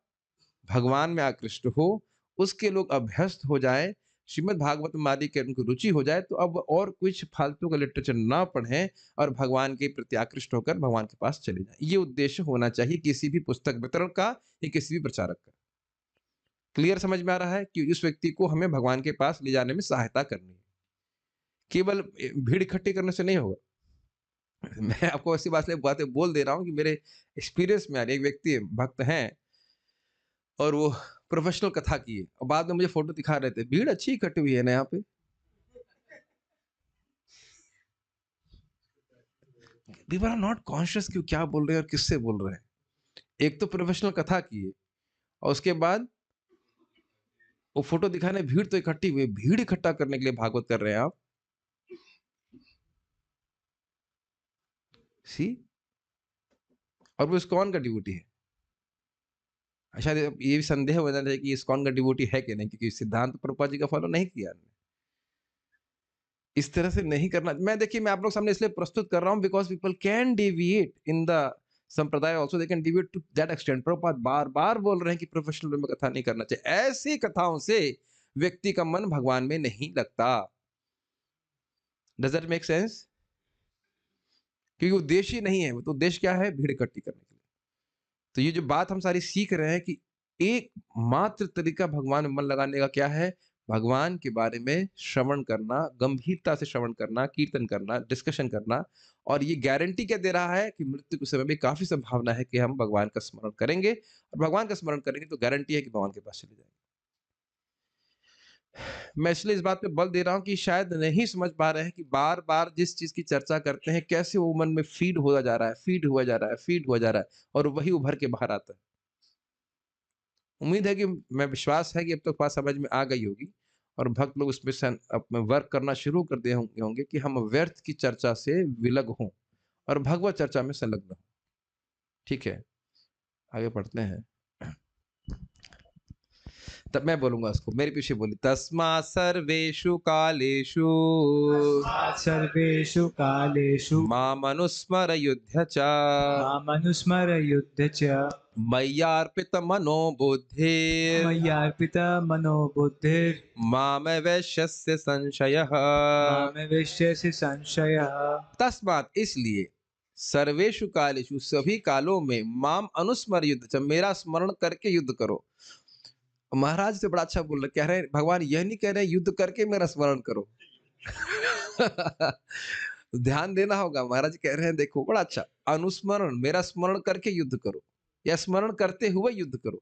Speaker 1: भगवान में आकृष्ट हो, उसके लोग अभ्यस्त हो जाएँ, श्रीमद् भागवतम आदि के उनको रुचि हो जाए, तो अब और कुछ फालतू का लिटरेचर ना पढ़ें और भगवान के प्रति आकृष्ट होकर भगवान के पास चले जाएँ। ये उद्देश्य होना चाहिए किसी भी पुस्तक वितरण का या किसी भी प्रचारक का। क्लियर समझ में आ रहा है कि उस व्यक्ति को हमें भगवान के पास ले जाने में सहायता करनी है। केवल भीड़ इकट्ठी करने से नहीं होगा। मैं आपको ऐसी बातें बोल दे रहा हूँ कि मेरे एक्सपीरियंस में आ रही है। एक व्यक्ति भक्त हैं और वो प्रोफेशनल कथा की है और बाद में मुझे फ़ोटो दिखा रहे थे। भीड़ अच्छी इकट्ठी हुई है ना यहाँ पे। पीपल आर नॉट कॉन्शियस कि वो क्या बोल रहे हैं और किससे बोल रहे हैं। एक तो प्रोफेशनल कथा की है और उसके बाद वो फ़ोटो दिखाने भीड़ तो इकट्ठी हुई है। भीड़ इकट्ठा करने के लिए भागवत कर रहे हैं आप। सी और वो इस्कॉन का डिवोटी है। शायद ये भी संदेह हो जाना चाहिए कि इस्कॉन का डिवोटी है कि नहीं क्योंकि सिद्धांत प्रभुपाद जी का फॉलो नहीं किया। इस तरह से नहीं करना मैं देखिए मैं आप लोग सामने इसलिए प्रस्तुत कर रहा हूँ because people can deviate in the संप्रदाय also they can deviate to that extent Prabhupad बार-बार बोल रहे हैं कि प्रोफेशनल वे में कथा नहीं करना चाहिए। ऐसी कथाओं से व्यक्ति का मन भगवान में नहीं लगता। Does that make sense? क्योंकि उद्देश्य ही नहीं है, वो तो उद्देश्य क्या है? भीड़ इकट्ठी करने के लिए। तो ये जो बात हम सारी सीख रहे हैं कि एकमात्र तरीका भगवान में मन लगाने का क्या है? भगवान के बारे में श्रवण करना, गंभीरता से श्रवण करना, कीर्तन करना, डिस्कशन करना और ये गारंटी क्या दे रहा है कि मृत्यु के समय में काफ़ी संभावना है कि हम भगवान का स्मरण करेंगे और भगवान का स्मरण करेंगे तो गारंटी है कि भगवान के पास चले जाएँगे। मैं इसलिए इस बात पे बल दे रहा हूँ कि शायद नहीं समझ पा रहे हैं कि बार-बार जिस चीज़ की चर्चा करते हैं, कैसे वो मन में फ़ीड होता जा रहा है, फ़ीड हुआ जा रहा है, फ़ीड हुआ जा रहा है और वही उभर के बाहर आता है। उम्मीद है कि मैं विश्वास है कि अब तक बात समझ में आ गई होगी और भक्त लोग उसमें अपना वर्क करना शुरू कर दिए होंगे कि हम व्यर्थ की चर्चा से विलग हों और भगवत चर्चा में संलग्न हों। ठीक है, आगे पढ़ते हैं। तब मैं बोलूँगा उसको, मेरे पीछे बोली तस्मात् सर्वेषु कालेषु
Speaker 2: तस्मात् सर्वेषु कालेषु
Speaker 1: मामनुस्मरयुध्य च
Speaker 2: मामनुस्मरयुध्य च
Speaker 1: मय्यार्पितमनो बुद्धिर्
Speaker 2: मय्यार्पिता मनो बुद्धिर्
Speaker 1: मामवैश्यस्य संशयः।
Speaker 2: मामविश्यसि संशयः।
Speaker 1: तस्मात् इसलिए सर्वेषु कालेषु सभी कालों में माम अनुस्मर युद्ध च मेरा स्मरण करके युद्ध करो। महाराज से बड़ा अच्छा बोल रहे कह रहे हैं भगवान यह नहीं कह रहे युद्ध करके मेरा स्मरण करो। ध्यान देना होगा महाराज कह रहे हैं देखो बड़ा अच्छा अनुस्मरण मेरा स्मरण करके युद्ध करो या स्मरण करते हुए युद्ध करो।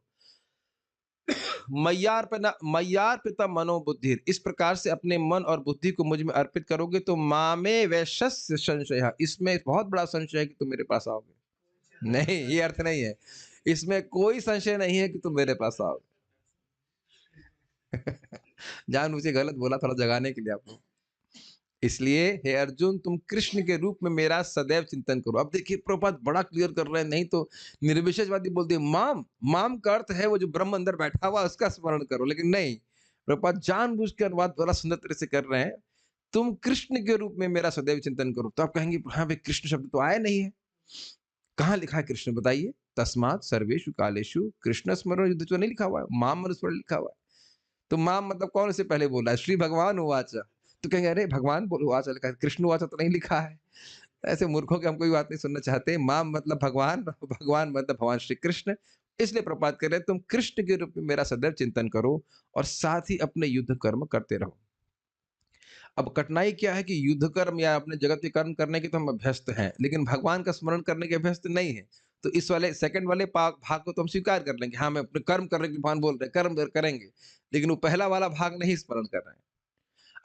Speaker 1: मय्यार पिता मनोबुद्धि इस प्रकार से अपने मन और बुद्धि को मुझ में अर्पित करोगे तो मामे वैश्य संशय इसमें बहुत बड़ा संशय है कि तुम मेरे पास आओगे। नहीं ये अर्थ नहीं है इसमें कोई संशय नहीं है कि तुम मेरे पास आओगे। जान मुझे गलत बोला थोड़ा जगाने के लिए आपको। इसलिए हे अर्जुन तुम कृष्ण के रूप में मेरा सदैव चिंतन करो। अब देखिए प्रभुपाद बड़ा क्लियर कर रहे हैं नहीं तो निर्विशेषवादी बोलते हैं माम माम का अर्थ है वो जो ब्रह्म अंदर बैठा हुआ उसका स्मरण करो लेकिन नहीं प्रभुपाद जानबूझकर बात बड़ा सुंदर तरह से कर रहे हैं तुम कृष्ण के रूप में मेरा सदैव चिंतन करो। तो आप कहेंगे हाँ भाई कृष्ण शब्द तो आया नहीं है कहाँ लिखा है कृष्ण बताइए। तस्मात् सर्वेषु कालेषु कृष्ण स्मरण युद्ध तो नहीं लिखा हुआ है, माम मनुस्मरण लिखा हुआ है। तो माम मतलब कौन से पहले बोला है? श्री भगवान उवाच। तो कहेंगे अरे भगवान उवाच लिखा है, कृष्ण उवाच तो नहीं लिखा है। ऐसे मूर्खों की हम कोई बात नहीं सुनना चाहते। माम मतलब भगवान, भगवान मतलब भगवान श्री कृष्ण। इसलिए प्रभुपाद कह रहे हैं तुम कृष्ण के रूप में मेरा सदैव चिंतन करो और साथ ही अपने युद्ध कर्म करते रहो। अब कठिनाई क्या है कि युद्ध कर्म या अपने जगत के कर्म करने के तो हम अभ्यस्त हैं, लेकिन भगवान का स्मरण करने के अभ्यस्त नहीं है। तो इस वाले सेकंड वाले भाग को तो हम स्वीकार कर लेंगे, हाँ मैं अपने कर्म करने के भगवान बोल रहे हैं, कर्म करेंगे, लेकिन वो पहला वाला भाग नहीं स्मरण कर रहे हैं।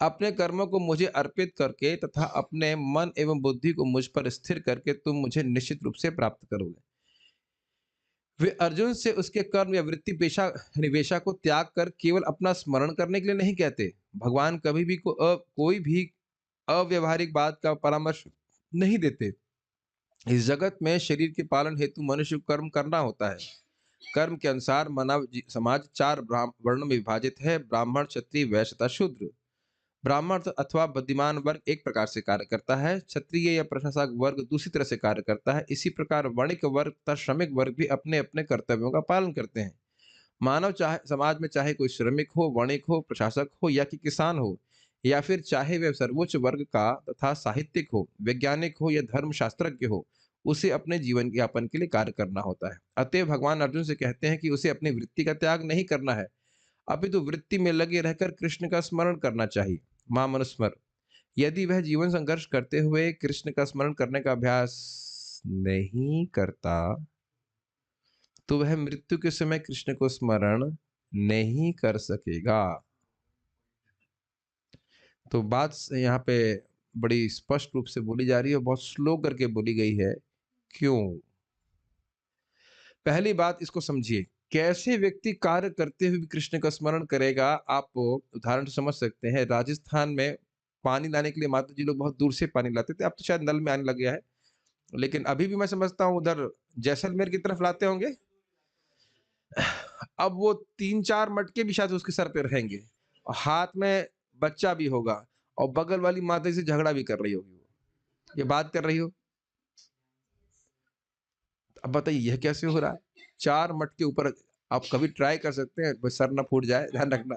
Speaker 1: अपने कर्मों को मुझे अर्पित करके तथा अपने मन एवं बुद्धि को मुझ पर स्थिर करके तुम मुझे निश्चित रूप से प्राप्त करोगे। वे अर्जुन से उसके कर्म या वृत्ति पेशा यानी वेशा को त्याग कर केवल अपना स्मरण करने के लिए नहीं कहते। भगवान कभी भी कोई भी अव्यवहारिक बात का परामर्श नहीं देते। इस जगत में शरीर के पालन हेतु मनुष्य को कर्म करना होता है। कर्म के अनुसार मानव समाज चार वर्णों में विभाजित है: ब्राह्मण, क्षत्रिय, वैश्य तथा शूद्र। ब्राह्मण अथवा बुद्धिमान वर्ग एक प्रकार से कार्य करता है, क्षत्रिय या प्रशासक वर्ग दूसरी तरह से कार्य करता है। इसी प्रकार वणिक वर्ग तथा श्रमिक वर्ग भी अपने अपने कर्तव्यों का पालन करते हैं। मानव चाहे समाज में चाहे कोई श्रमिक हो, वणिक हो, प्रशासक हो या कि किसान हो, या फिर चाहे वह सर्वोच्च वर्ग का तथा साहित्यिक हो, वैज्ञानिक हो या धर्मशास्त्रज्ञ हो, उसे अपने जीवन यापन के लिए कार्य करना होता है। अतएव भगवान अर्जुन से कहते हैं कि उसे अपनी वृत्ति का त्याग नहीं करना है, अपितु वृत्ति में लगे रहकर कृष्ण का स्मरण करना चाहिए। मां मनुस्मर, यदि वह जीवन संघर्ष करते हुए कृष्ण का स्मरण करने का अभ्यास नहीं करता, तो वह मृत्यु के समय कृष्ण को स्मरण नहीं कर सकेगा। तो बात यहाँ पे बड़ी स्पष्ट रूप से बोली जा रही है और बहुत स्लो करके बोली गई है। क्यों? पहली बात इसको समझिए, कैसे व्यक्ति कार्य करते हुए भी कृष्ण का स्मरण करेगा? आप उदाहरण से समझ सकते हैं। राजस्थान में पानी लाने के लिए माता जी लोग बहुत दूर से पानी लाते थे, अब तो शायद नल में आने लग गया है, लेकिन अभी भी मैं समझता हूँ उधर जैसलमेर की तरफ लाते होंगे। अब वो 3-4 मटके भी शायद उसके सर पे रहेंगे और हाथ में बच्चा भी होगा और बगल वाली माता जी से झगड़ा भी कर रही होगी वो, ये बात कर रही हो। अब बताइए यह कैसे हो रहा है? 4 मटके ऊपर, आप कभी ट्राई कर सकते हैं, बस सर ना फूट जाए, ध्यान रखना।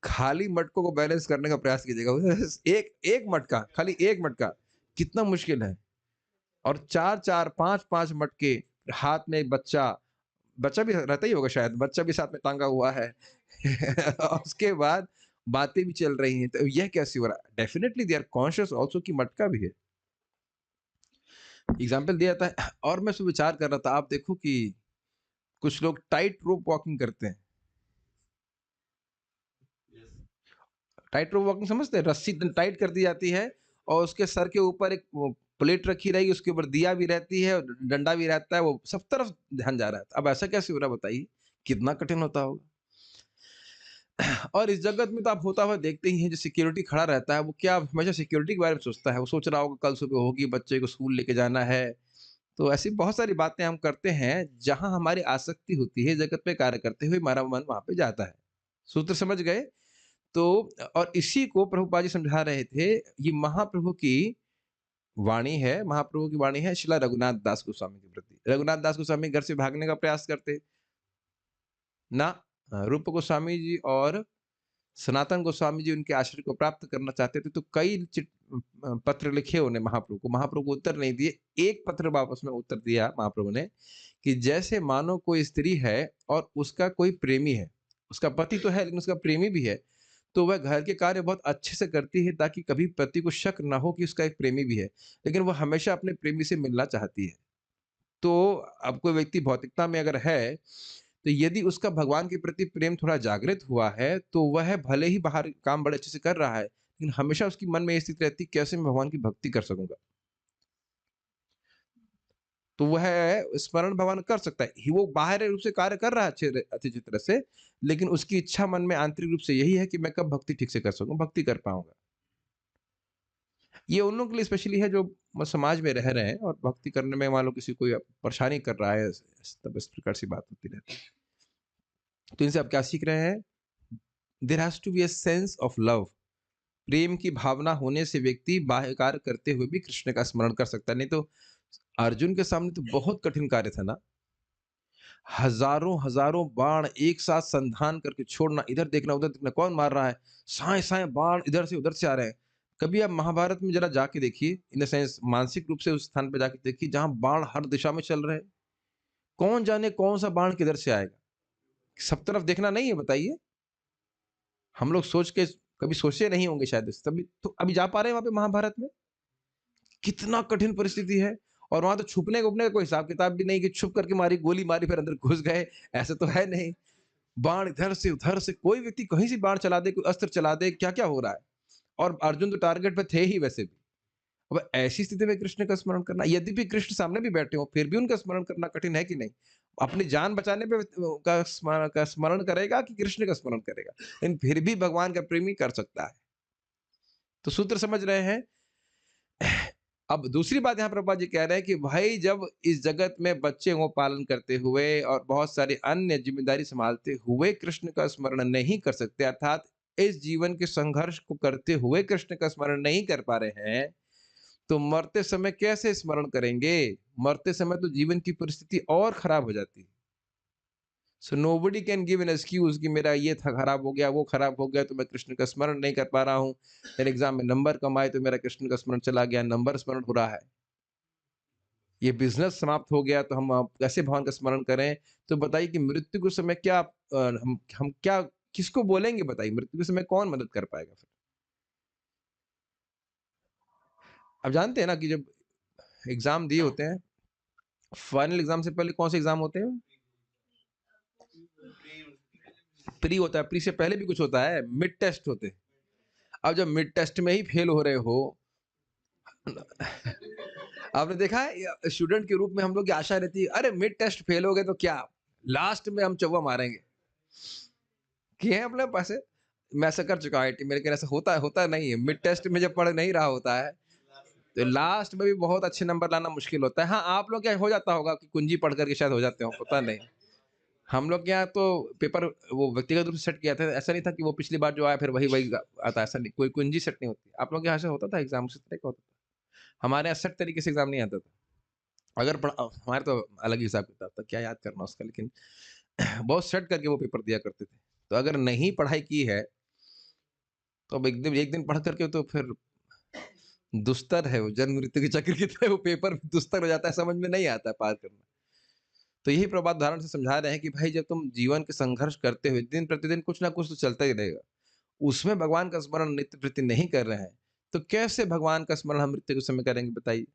Speaker 1: खाली मटकों को बैलेंस करने का प्रयास कीजिएगा। एक एक मटका, खाली एक मटका, कितना मुश्किल है। और 4-4, 5-5 मटके, हाथ में बच्चा, बच्चा भी रहता ही होगा शायद, बच्चा भी साथ में टांगा हुआ है। और उसके बाद बातें भी चल रही हैं, तो यह कैसे हो रहा है? Definitely they are conscious also कि मटका भी है। एग्जाम्पल दिया जाता है और मैं उसपे विचार कर रहा था, आप देखो कि कुछ लोग टाइट रोप वॉकिंग करते हैं। टाइट रोप वॉकिंग समझते हैं? रस्सी टाइट कर दी जाती है और उसके सर के ऊपर एक वो प्लेट रखी रहेगी, उसके ऊपर दिया भी रहती है और डंडा भी रहता है, वो सब तरफ ध्यान जा रहा है। अब ऐसा कैसे हो रहा है बताइए? कितना कठिन होता होगा। और इस जगत में तो आप होता हुआ देखते ही हैं, जो सिक्योरिटी खड़ा रहता है वो क्या हमेशा सिक्योरिटी के बारे में सोचता है? वो सोच रहा होगा कल सुबह होगी, बच्चे को स्कूल लेके जाना है। तो ऐसी बहुत सारी बातें हम करते हैं, जहाँ हमारी आसक्ति होती है, जगत में कार्य करते हुए हमारा मन वहाँ पे जाता है। सूत्र समझ गए? तो और इसी को प्रभुपाद जी समझा रहे थे, ये महाप्रभु की वाणी है, महाप्रभु की वाणी है श्रीला रघुनाथ दास गोस्वामी के प्रति। रघुनाथ दास गोस्वामी घर से भागने का प्रयास करते ना, रूप गोस्वामी जी और सनातन गोस्वामी जी उनके आश्रय को प्राप्त करना चाहते थे, तो कई पत्र लिखे उन्हें महाप्रभु को, महाप्रभु को उत्तर नहीं दिए। एक पत्र वापस में उत्तर दिया महाप्रभु ने कि जैसे मानो कोई स्त्री है और उसका कोई प्रेमी है, उसका पति तो है लेकिन उसका प्रेमी भी है, तो वह घर के कार्य बहुत अच्छे से करती है ताकि कभी पति को शक ना हो कि उसका एक प्रेमी भी है, लेकिन वह हमेशा अपने प्रेमी से मिलना चाहती है। तो अब कोई व्यक्ति भौतिकता में अगर है, तो यदि उसका भगवान के प्रति प्रेम थोड़ा जागृत हुआ है, तो वह भले ही बाहर काम बड़े अच्छे से कर रहा है, लेकिन हमेशा उसकी मन में ये स्थिति रहती है, कैसे मैं भगवान की भक्ति कर सकूँगा? तो वह स्मरण भगवान कर सकता है। वो बाहरी रूप से कार्य कर रहा है अच्छी तरह से, लेकिन उसकी इच्छा मन में आंतरिक रूप से यही है कि मैं कब भक्ति ठीक से कर सकूँ, भक्ति कर पाऊँगा। ये उन लोगों के लिए स्पेशली है जो समाज में रह रहे हैं और भक्ति करने में मान लो किसी कोई परेशानी कर रहा है, तब इस प्रकार की बात होती रहती है। तो इनसे आप क्या सीख रहे हैं? There has to be a sense of love. प्रेम की भावना होने से व्यक्ति बाह्य कार्य करते हुए भी कृष्ण का स्मरण कर सकता है। नहीं तो अर्जुन के सामने तो बहुत कठिन कार्य था ना। हज़ारों, हज़ारों बाण एक साथ संधान करके छोड़ना, इधर देखना, उधर देखना, कौन मार रहा है? साएँ-साएँ बाण इधर से उधर से आ रहे हैं। कभी आप महाभारत में ज़रा जाके देखिए, इन द सेंस मानसिक रूप से उस स्थान पे जाके देखिए जहाँ बाण हर दिशा में चल रहे हैं। कौन जाने कौन-सा बाण किधर से आएगा? सब तरफ देखना नहीं है बताइए? हम लोग सोच के कभी सोचे नहीं होंगे शायद तभी तो अभी जा पा रहे हैं वहाँ पे महाभारत में? कितना कठिन परिस्थिति है और वहाँ तो छुपने-वुपने का कोई हिसाब-किताब भी नहीं कि छुप करके मारी, गोली मारी फिर अंदर घुस गए, ऐसा तो है नहीं। बाण इधर से उधर से कोई व्यक्ति कहीं से बाण चला दे, कोई अस्त्र चला दे, क्या-क्या हो रहा है? और अर्जुन तो टारगेट पे थे ही वैसे भी। अब ऐसी स्थिति में कृष्ण का स्मरण करना यद्यपि कृष्ण सामने भी बैठे हों, फिर भी उनका स्मरण करना कठिन है कि नहीं? अपनी जान बचाने पे का स्मरण करेगा कि कृष्ण का स्मरण करेगा? लेकिन फिर भी भगवान का प्रेमी कर सकता है। तो सूत्र समझ रहे हैं? अब दूसरी बात यहाँ प्रभुपाद जी कह रहे हैं कि भाई जब इस जगत में बच्चे को पालन करते हुए और बहुत सारी अन्य ज़िम्मेदारी सँभालते हुए कृष्ण का स्मरण नहीं कर सकते अर्थात इस जीवन के संघर्ष को करते हुए कृष्ण का स्मरण नहीं कर पा रहे हैं, तो मरते समय कैसे स्मरण करेंगे? मरते समय तो जीवन की परिस्थिति और खराब हो जाती है। So nobody can give an excuse कि मेरा ये था खराब हो गया, वो खराब हो गया तो मैं कृष्ण का स्मरण नहीं कर पा रहा हूँ। मेरे एग्ज़ाम में नंबर कम आए तो मेरा कृष्ण का स्मरण चला गया, नंबर स्मरण हो रहा है। ये बिज़नेस समाप्त हो गया तो हम कैसे भगवान का स्मरण करें? तो बताइए कि मृत्यु के समय क्या हम क्या किसको बोलेंगे बताइए? मृत्यु के समय कौन मदद कर पाएगा फिर? आप जानते हैं ना कि जब एग्ज़ाम दिए होते हैं, फाइनल एग्ज़ाम से पहले कौन से एग्ज़ाम होते हैं? प्री होता है, प्री से पहले भी कुछ होता है, मिड टेस्ट होते हैं। अब जब मिड टेस्ट में ही फेल हो रहे हो आपने देखा है स्टूडेंट के रूप में हम लोग की आशा रहती है, अरे मिड टेस्ट फेल हो गए तो क्या? लास्ट में हम चौवा मारेंगे। किए हैं अपने पैसे? मैं ऐसा कर चुका हूँ आईटी में लेकिन ऐसा होता नहीं है। मिड टेस्ट में जब पढ़ नहीं रहा होता है, तो लास्ट में भी बहुत अच्छे नंबर लाना मुश्किल होता है। हाँ, आप लोग क्या हो जाता होगा कि कुंजी पढ़ कर के शायद हो जाते हो, पता नहीं। हम लोग के यहाँ तो पेपर वो व्यक्तिगत रूप से सेट किया था। ऐसा नहीं था कि वो पिछली बार जो आया फिर वही आता है, ऐसा नहीं। कोई कुंजी सेट नहीं होती। आप लोग के यहाँ से होता था एग्ज़ाम उसी तरह का होता था? हमारे यहाँ सेट तरीके से एग्ज़ाम नहीं आता था। अगर हमारे तो अलग ही हिसाब-किताब था, क्या याद करना उसका लेकिन बहुत सेट करके वो पेपर दिया करते थे। तो अगर नहीं पढ़ाई की है, तो अब एक दिन पढ़ कर के तो फिर दुस्तर है वो, जन्म मृत्यु के चक्र की तरह वो पेपर दुस्तर हो जाता है, समझ में नहीं आता है पार करना। तो यही प्रभात उदाहरण से समझा रहे हैं कि भाई जब तुम जीवन के संघर्ष करते हुए दिन प्रतिदिन कुछ ना कुछ तो चलता ही रहेगा। उसमें भगवान का स्मरण नित्य प्रति नहीं कर रहे हैं, तो कैसे भगवान का स्मरण हम मृत्यु के समय करेंगे बताइए?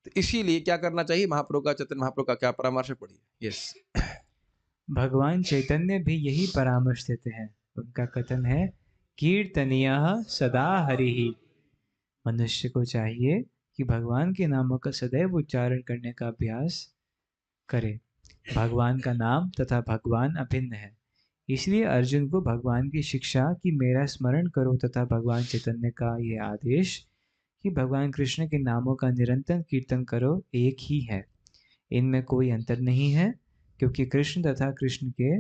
Speaker 1: तो इसीलिए क्या करना चाहिए महाप्रभु का चैतन्य महाप्रभु का क्या परामर्श है पढ़िए? यस।
Speaker 2: भगवान चैतन्य भी यही परामर्श देते हैं। उनका कथन है, कीर्तनीयः सदा हरिः। मनुष्य को चाहिए कि भगवान के नामों का सदैव उच्चारण करने का अभ्यास करे। भगवान का नाम तथा भगवान अभिन्न है। इसलिए अर्जुन को भगवान की शिक्षा कि मेरा स्मरण करो तथा भगवान चैतन्य का ये आदेश कि भगवान कृष्ण के नामों का निरंतर कीर्तन करो एक ही है। इनमें कोई अंतर नहीं है, क्योंकि कृष्ण तथा कृष्ण के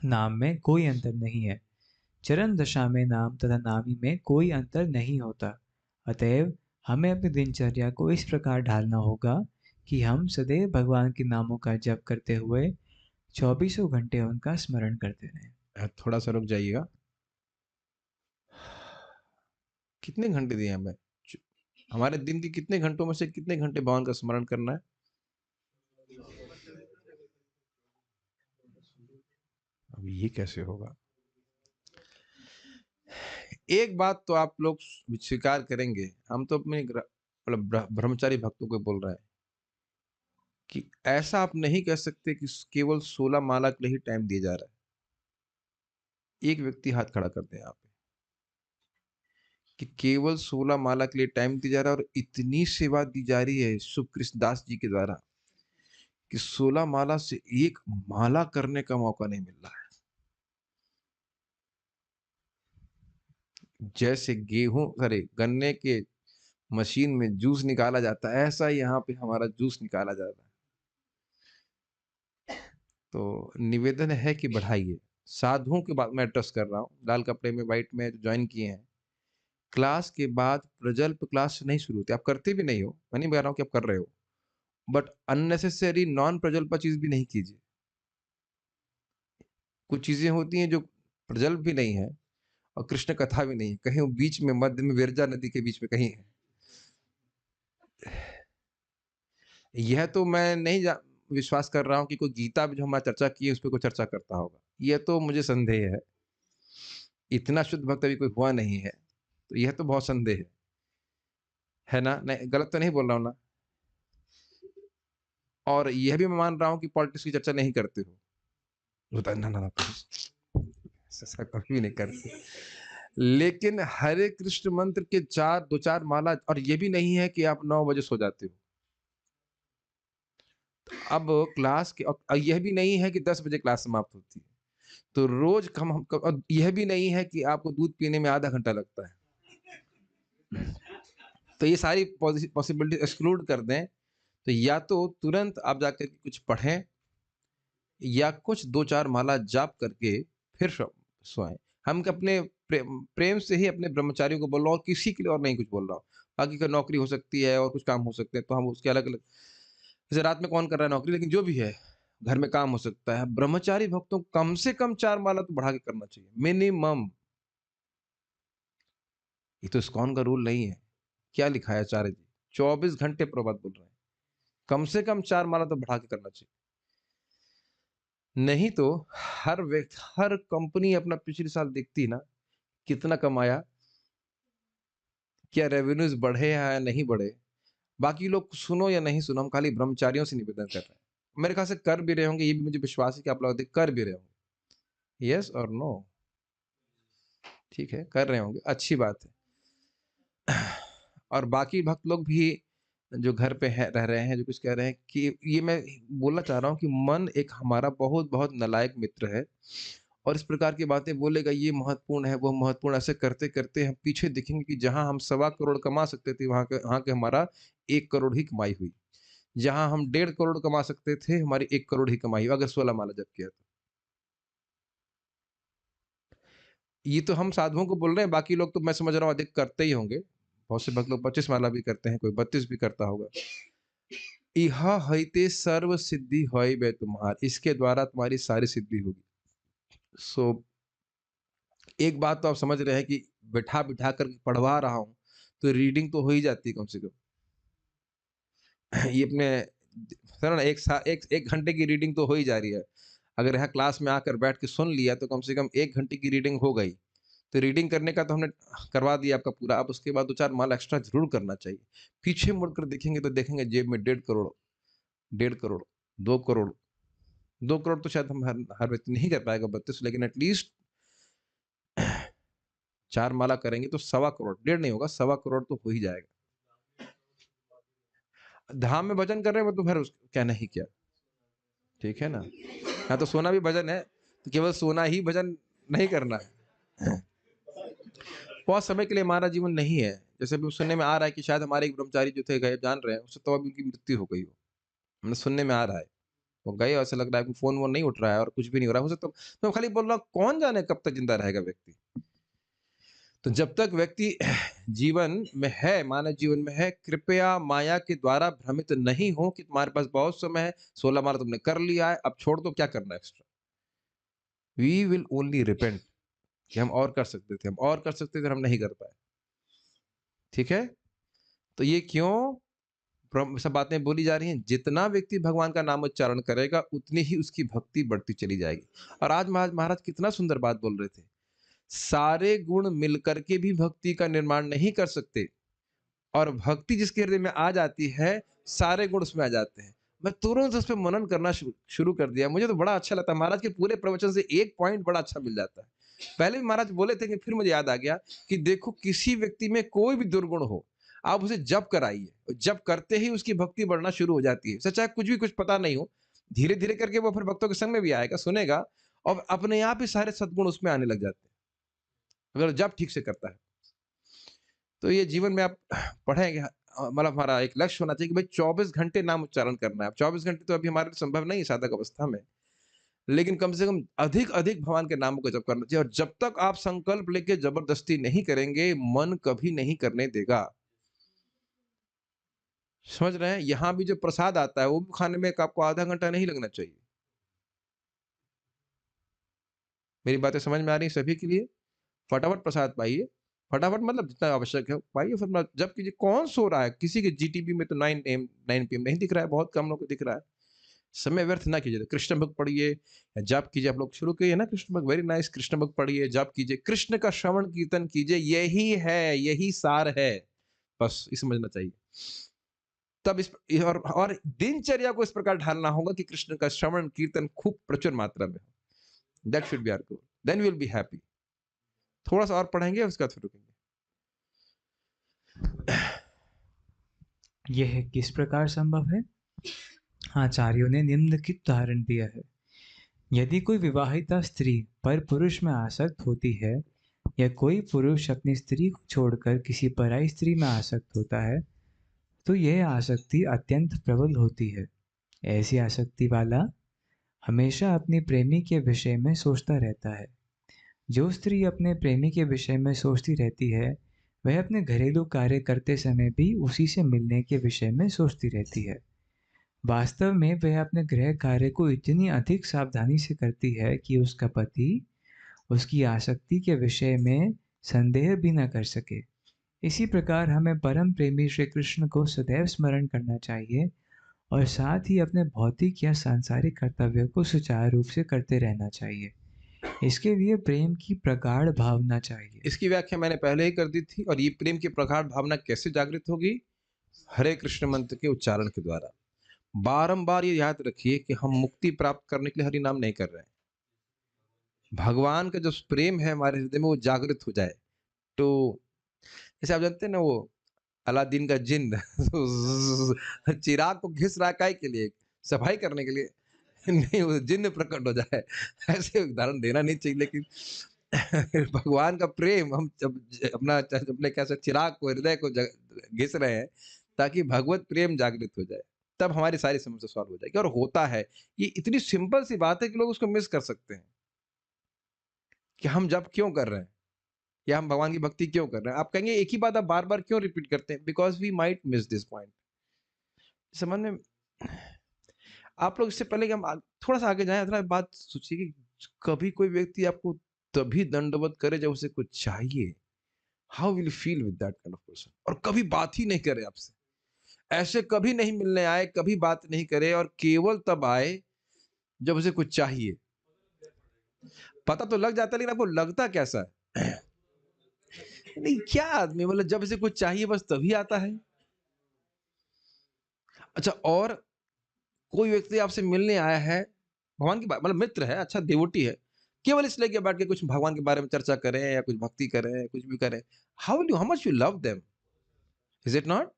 Speaker 2: नाम में कोई अंतर नहीं है। चरण दशा में नाम तथा नामी में कोई अंतर नहीं होता। अतएव हमें अपनी दिनचर्या को इस प्रकार ढालना होगा कि हम सदैव भगवान के नामों का जप करते हुए चौबीसों घंटे उनका स्मरण करते रहें।
Speaker 1: थोड़ा-सा रुक जाइएगा। कितने घंटे दिए हमें? च हमारे दिन के कितने घंटों में से कितने घंटे भगवान का स्मरण करना है? अब ये कैसे होगा? एक बात तो आप लोग स्वीकार करेंगे, हम तो अपने मतलब ब्रह्मचारी भक्तों को बोल रहे हैं कि ऐसा आप नहीं कह सकते कि केवल 16 माला के लिए ही टाइम दिया जा रहा है। एक व्यक्ति हाथ खड़ा कर दें यहाँ पे कि केवल 16 माला के लिए टाइम दिया जा रहा है और इतनी सेवा दी जा रही है शुभ कृष्णदास जी के द्वारा कि 16 माला से एक माला करने का मौका नहीं मिल रहा है। जैसे गन्ने के मशीन में जूस निकाला जाता है, ऐसा ही यहाँ पे हमारा जूस निकाला जा रहा है। तो निवेदन है कि बढ़ाइए। साधुओं की बात मैं एड्रेस कर रहा हूँ, लाल कपड़े में व्हाइट में जो जॉइन किए हैं। क्लास के बाद प्रजल्प क्लास नहीं शुरू होती, आप करते भी नहीं हो, मैं नहीं कह रहा हूँ कि आप कर रहे हो। बट अननेसेसरी नॉन प्रजल्पा चीज़ भी नहीं कीजिए। कुछ चीज़ें होती हैं जो प्रजल्प भी नहीं है और कृष्ण कथा भी नहीं है, कहीं वो बीच में मध्य में विरजा नदी के बीच में कहीं है। यह तो मैं नहीं विश्वास कर रहा हूँ कि कोई गीता भी जो हमारी चर्चा की है उस पे कोई चर्चा करता होगा। यह तो मुझे संदेह है। इतना शुद्ध भक्त अभी कोई हुआ नहीं है, तो यह तो बहुत संदेह है ना? नहीं गलत तो नहीं बोल रहा हूँ ना? और यह भी मैं मान रहा हूँ कि पॉलिटिक्स की चर्चा नहीं करते हो। होता है ना, ना, ना ऐसा कभी भी नहीं करते। लेकिन हरे कृष्ण मंत्र के 4 2-4 माला और ये भी नहीं है कि आप 9 बजे सो जाते हो। अब क्लास के यह भी नहीं है कि 10 बजे क्लास समाप्त होती है। तो रोज़ कम हम यह भी नहीं है कि आपको दूध पीने में आधा घंटा लगता है। तो ये सारी पॉसिबिलिटी एक्सक्लूड कर दें, तो या तो तुरंत आप जाकर के कुछ पढ़ें या कुछ 2-4 माला जाप करके फिर सोएँ। हम अपने प्रेम से ही अपने ब्रह्मचारियों को बोल रहा हूँ और किसी के लिए और नहीं कुछ बोल रहा हूँ। बाकी का नौकरी हो सकती है और कुछ काम हो सकते हैं, तो हम उसके अलग-अलग जैसे रात में कौन कर रहा है नौकरी, लेकिन जो भी है, घर में काम हो सकता है। ब्रह्मचारी भक्तों को कम से कम 4 माला तो बढ़ा के करना चाहिए, मिनिमम। ये तो इस्कॉन का रूल नहीं है। क्या लिखा है आचार्य जी? 24 घंटे प्रभात बोल रहे हैं। कम से कम 4 माला तो बढ़ा के करना चाहिए। नहीं तो हर कंपनी अपना पिछले साल देखती है ना, कितना कमाया, क्या रेवेन्यूज़ बढ़े या नहीं बढ़े। बाकी लोग सुनो या नहीं सुनो, हम खाली ब्रह्मचारियों से निवेदन कर रहे हैं। मेरे ख़्याल से कर भी रहे होंगे, ये भी मुझे विश्वास है कि आप लोग अधिक कर भी रहे होंगे। येस और नो? ठीक है, कर रहे होंगे, अच्छी बात है। और बाकी भक्त लोग भी जो घर पे है रह रहे हैं, जो कुछ कह रहे हैं कि ये मैं बोलना चाह रहा हूँ कि मन एक हमारा बहुत-बहुत नालायक मित्र है और इस प्रकार की बातें बोलेगा, ये महत्वपूर्ण है, वो महत्वपूर्ण, ऐसे करते-करते हम पीछे देखेंगे कि जहाँ हम सवा करोड़ कमा सकते थे, वहाँ के हमारा 1 करोड़ ही कमाई हुई। जहाँ हम 1.5 करोड़ कमा सकते थे, हमारी 1 करोड़ ही कमाई हुई, अगर 16 माला जप किया तो। ये तो हम साधुओं को बोल रहे हैं, बाकी लोग तो मैं समझ रहा हूँ अधिक करते ही होंगे। बहुत से भक्त लोग 25 माला भी करते हैं, कोई 32 भी करता होगा। इह हइते सर्व सिद्धि होय बे तुम्हार, इसके द्वारा तुम्हारी सारी सिद्धि होगी। सो एक बात तो आप समझ रहे हैं कि बिठा-बिठा कर पढ़वा रहा हूँ, तो रीडिंग तो हो ही जाती है कम से कम। ये अपने सुनो ना 1 घंटे की रीडिंग तो हो ही जा रही है। अगर यहाँ क्लास में आकर बैठ के सुन लिया तो कम से कम 1 घंटे की रीडिंग हो गई। तो रीडिंग करने का तो हमने करवा दिया आपका पूरा, अब उसके बाद 2-4 माला एक्स्ट्रा ज़रूर करना चाहिए। पीछे मुड़कर देखेंगे तो देखेंगे जेब में 1.5 करोड़, 2 करोड़, 2 करोड़ तो शायद हम हर व्यक्ति नहीं कर पाएगा 32, लेकिन एटलीस्ट 4 माला करेंगे तो सवा करोड़, डेढ़ नहीं होगा, सवा करोड़ तो हो ही जाएगा। धाम में भजन कर रहे हैं वो तो फिर कहना ही क्या, ठीक है ना? हाँ, तो सोना भी भजन है, तो केवल सोना ही भजन नहीं करना है। बहुत समय के लिए हमारा जीवन नहीं है। जैसे अभी सुनने में आ रहा है कि शायद हमारे एक ब्रह्मचारी जो थे गए, जान रहे हैं, उससे तो अभी उनकी मृत्यु हो गई हो। हमें सुनने में आ रहा है। वो गए और ऐसा लग रहा है कि फ़ोन-वोन नहीं उठ रहा है और कुछ भी नहीं हो रहा है। हो सकता मैं खाली बोल रहा हूँ कौन जाने कब तक ज़िंदा रहेगा व्यक्ति। तो जब तक व्यक्ति जीवन में है, मानव जीवन में है, कृपया माया के द्वारा भ्रमित नहीं हो कि तुम्हारे पास बहुत समय है, 16 माला तुमने कर लिया है, अब छोड़ दो, क्या करना है extra? We will only repent कि हम और कर सकते थे, हम और कर सकते थे और हम नहीं कर पाए। ठीक है? तो ये क्यों सब बातें बोली जा रही हैं? जितना व्यक्ति भगवान का नाम उच्चारण करेगा, उतनी ही उसकी भक्ति बढ़ती चली जाएगी। और आज महाराज कितना सुंदर बात बोल रहे थे। सारे गुण मिलकर के भी भक्ति का निर्माण नहीं कर सकते और भक्ति जिसके हृदय में आ जाती है, सारे गुण उसमें आ जाते हैं। मैं तुरंत उस पे मनन करना शुरू कर दिया। मुझे तो बड़ा अच्छा लगता है। महाराज के पूरे प्रवचन से एक पॉइंट बड़ा अच्छा मिल जाता है। पहले भी महाराज बोले थे कि फिर मुझे याद आ गया कि देखो किसी व्यक्ति में कोई भी दुर्गुण हो, आप उसे जप कराइए। जप करते ही उसकी भक्ति बढ़ना शुरू हो जाती है। चाहे कुछ भी कुछ पता नहीं हो, धीरे-धीरे करके वो फिर भक्तों के संग में भी आएगा, सुनेगा और अपने आप ही सारे सद्गुण उसमें आने लग जाते हैं। अगर जप ठीक से करता है। तो ये जीवन में आप पढ़ेंगे मतलब हमारा एक लक्ष्य होना चाहिए कि भाई 24 घंटे नाम उच्चारण करना है। अब 24 घंटे तो अभी हमारे लिए संभव नहीं है साधक अवस्था में। लेकिन कम से कम अधिक-अधिक भगवान के नामों का जप करना चाहिए और जब तक आप संकल्प लेके जबरदस्ती नहीं करेंगे, मन कभी नहीं करने देगा। समझ रहे हैं? यहाँ भी जो प्रसाद आता है, वो भी खाने में आपको आधा घंटा नहीं लगना चाहिए। मेरी बातें समझ में आ रही हैं सभी के लिए? फटाफट प्रसाद पाइए, फटाफट मतलब जितना आवश्यक है पाइए, फिर जब कीजिए। कौन सो रहा है? किसी के जीटीबी में तो 9 एएम 9 पीएम नहीं दिख रहा है, बहुत कम लोगों को दिख रहा है। समय व्यर्थ ना कीजिए, कृष्ण भक्त पढ़िए या जाप कीजिए। आप लोग शुरू किए ना कृष्ण भक्त, वेरी नाइस। कृष्ण भक्त पढ़िए, जाप कीजिए, कृष्ण का श्रवण कीर्तन कीजिए, यही है, यही सार है। बस ये समझना चाहिए। तब और दिनचर्या को इस प्रकार ढालना होगा कि कृष्ण का श्रवण कीर्तन खूब प्रचुर मात्रा में हो। That should be our goal, then we will be happy. थोड़ा सा और पढ़ेंगे, उसके बाद फिर रुकेंगे।
Speaker 2: यह किस प्रकार संभव है? आचार्यों ने निम्नलिखित उदाहरण दिया है। यदि कोई विवाहिता स्त्री पर पुरुष में आसक्त होती है या कोई पुरुष अपनी स्त्री को छोड़कर किसी पराई स्त्री में आसक्त होता है, तो यह आसक्ति अत्यंत प्रबल होती है। ऐसी आसक्ति वाला हमेशा अपने प्रेमी के विषय में सोचता रहता है। जो स्त्री अपने प्रेमी के विषय में सोचती रहती है, वह अपने घरेलू कार्य करते समय भी उसी से मिलने के विषय में सोचती रहती है। वास्तव में वह अपने गृह कार्य को इतनी अधिक सावधानी से करती है कि उसका पति उसकी आसक्ति के विषय में संदेह भी न कर सके। इसी प्रकार हमें परम प्रेमी श्री कृष्ण को सदैव स्मरण करना चाहिए और साथ ही अपने भौतिक या सांसारिक कर्तव्यों को सुचारू रूप से करते रहना चाहिए। इसके लिए प्रेम की प्रगाढ़ भावना चाहिए।
Speaker 1: इसकी व्याख्या मैंने पहले ही कर दी थी। और ये प्रेम की प्रगाढ़ भावना कैसे जागृत होगी? हरे कृष्ण मंत्र के उच्चारण के द्वारा। बारंबार ये याद रखिए कि हम मुक्ति प्राप्त करने के लिए हरि नाम नहीं कर रहे हैं। भगवान का जो प्रेम है हमारे हृदय में, वो जागृत हो जाए। तो जैसे आप जानते हैं ना, वो अलादीन का जिन्न चिराग को घिस रहा है काहे के लिए? सफाई करने के लिए। नहीं, वो जिन्न प्रकट हो जाए। ऐसे उदाहरण देना नहीं चाहिए, लेकिन भगवान का प्रेम हम जब अपने कैसे चिराग को, हृदय को घिस रहे हैं, ताकि भगवत प्रेम जागृत हो जाए, तब हमारी सारी समस्या सॉल्व हो जाएगी। और होता है। ये इतनी सिंपल सी बात है कि लोग उसको मिस कर सकते हैं कि हम जब क्यों कर रहे हैं या हम भगवान की भक्ति क्यों कर रहे हैं। आप कहेंगे एक ही बात आप बार बार क्यों रिपीट करते हैं? Because we might miss this point. समझ में? आप लोग इससे पहले कि हम थोड़ा सा आगे जाएं, थोड़ा बात सोचिए कि कभी कोई व्यक्ति आपको तभी दंडवत करे जब उसे कुछ चाहिए। How will you feel with that kind of person? और कभी बात ही नहीं करे आपसे, ऐसे कभी नहीं मिलने आए, कभी बात नहीं करे, और केवल तब आए जब उसे कुछ चाहिए। पता तो लग जाता है, लेकिन आपको लगता कैसा है? नहीं, क्या आदमी, मतलब जब उसे कुछ चाहिए बस तभी आता है। अच्छा, और कोई व्यक्ति आपसे मिलने आया है, भगवान की बात, मतलब मित्र है, अच्छा डिवोटी है, केवल इसलिए कि बैठ के कुछ भगवान के बारे में चर्चा करें या कुछ भक्ति करें, कुछ भी करें। How much you love them? Is it not?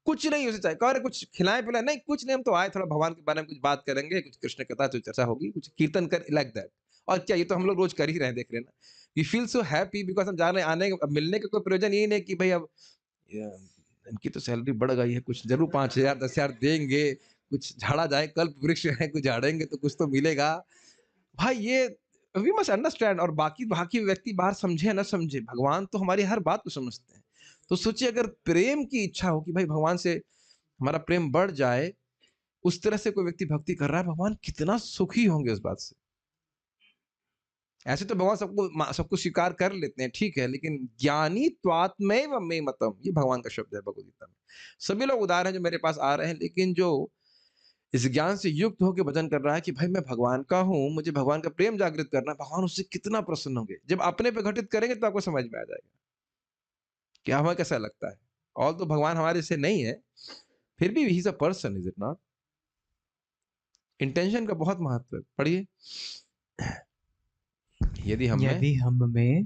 Speaker 1: कुछ नहीं उसे चाहिए, कह रहे कुछ खिलाएं पिलाएं, नहीं कुछ नहीं, हम तो आए थोड़ा भगवान के बारे में कुछ बात करेंगे, कुछ कृष्ण कथा तो चर्चा होगी, कुछ कीर्तन कर, लाइक दैट। और क्या, ये तो हम लोग रोज कर ही रहे हैं, देख रहे हैं ना। We feel so happy because हम जा रहे हैं, आने अब मिलने का कोई प्रयोजन यही नहीं कि भाई अब या, इनकी तो सैलरी बढ़ गई है, कुछ जरूर 5,000 10,000 देंगे, कुछ झाड़ा जाए, कल्प वृक्ष है, कुछ झाड़ेंगे तो कुछ तो मिलेगा। भाई ये वी मस्ट अंडरस्टैंड। और बाकी बाकी व्यक्ति बाहर समझे या ना समझे, भगवान तो हमारी हर बात को समझते हैं। तो सोचिए, अगर प्रेम की इच्छा हो कि भाई भगवान से हमारा प्रेम बढ़ जाए, उस तरह से कोई व्यक्ति भक्ति कर रहा है, भगवान कितना सुखी होंगे उस बात से। ऐसे तो भगवान सबको स्वीकार कर लेते हैं, ठीक है, लेकिन ज्ञानी त्वात्मैव मे मतम, ये भगवान का शब्द है भगवद गीता में। सभी लोग उदाहरण हैं जो मेरे पास आ रहे हैं, लेकिन जो इस ज्ञान से युक्त होकर भजन कर रहा है कि भाई मैं भगवान का हूं, मुझे भगवान का प्रेम जागृत करना है, भगवान उससे कितना प्रसन्न होंगे। जब अपने पे घटित करेंगे तो आपको समझ में आ जाएगा कि हमें कैसा लगता है। और तो भगवान हमारे से नहीं है, फिर भी he is a person, is it not? Intention का बहुत महत्व है। पढ़िए, यदि हम में
Speaker 2: यदि हम में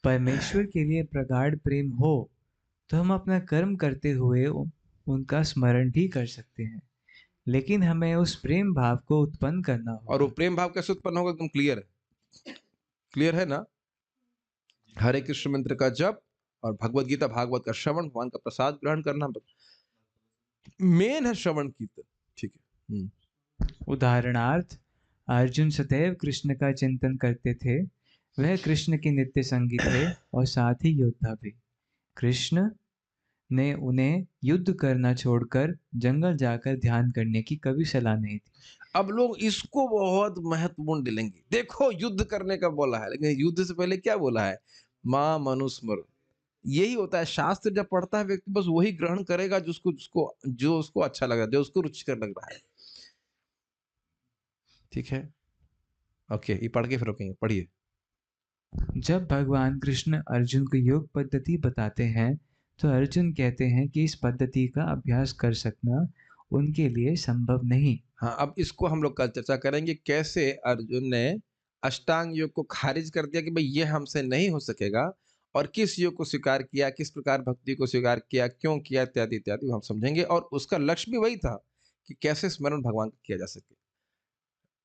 Speaker 2: परमेश्वर के लिए प्रगाढ़ प्रेम हो, तो हम अपना कर्म करते हुए उनका स्मरण भी कर सकते हैं, लेकिन हमें उस प्रेम भाव को उत्पन्न करना
Speaker 1: और वो
Speaker 2: होगा।
Speaker 1: प्रेम भाव कैसे उत्पन्न होगा, एकदम क्लियर है। क्लियर है ना? हरे कृष्ण मंत्र का जप और भगवत गीता भागवत का श्रवण, भगवान का प्रसाद ग्रहण करना मेन है, श्रवण कीर्तन। ठीक है।
Speaker 2: उदाहरणार्थ, अर्जुन सदैव कृष्ण का चिंतन करते थे। वह कृष्ण के नित्य संगी थे और साथ ही योद्धा भी। कृष्ण ने उन्हें युद्ध करना छोड़कर जंगल जाकर ध्यान करने की कभी सलाह नहीं दी।
Speaker 1: अब लोग इसको बहुत महत्वपूर्ण डिलेंगे। देखो युद्ध करने का बोला है, लेकिन युद्ध से पहले क्या बोला है? माँ मनुस्मृति। यही होता है, शास्त्र जब पढ़ता है व्यक्ति बस वही ग्रहण करेगा जिसको जिसको जो उसको अच्छा लग रहा है, जो उसको रुचिकर लग रहा है। ठीक है? ओके, ये पढ़ के फिर रोकेंगे, पढ़िए।
Speaker 2: जब भगवान कृष्ण अर्जुन को योग पद्धति बताते हैं, तो अर्जुन कहते हैं कि इस पद्धति का अभ्यास कर सकना उनके लिए संभव नहीं।
Speaker 1: हाँ, अब इसको हम लोग कल चर्चा करेंगे, कैसे अर्जुन ने अष्टांग योग को खारिज कर दिया कि भई ये हमसे नहीं हो सकेगा और किस योग को स्वीकार किया, किस प्रकार भक्ति को स्वीकार किया, क्यों किया इत्यादि, इत्यादि हम समझेंगे और उसका लक्ष्य भी वही था कि कैसे स्मरण भगवान का किया जा सके।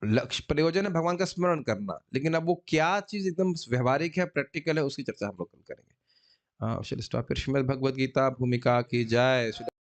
Speaker 1: लक्ष्य प्रयोजन है भगवान का स्मरण करना, लेकिन अब वो क्या चीज़ एकदम व्यावहारिक है, प्रैक्टिकल है, उसकी चर्चा हम लोग कल करेंगे। चलिए स्टॉप हियर। श्रीमद् भगवद गीता भूमिका की जय।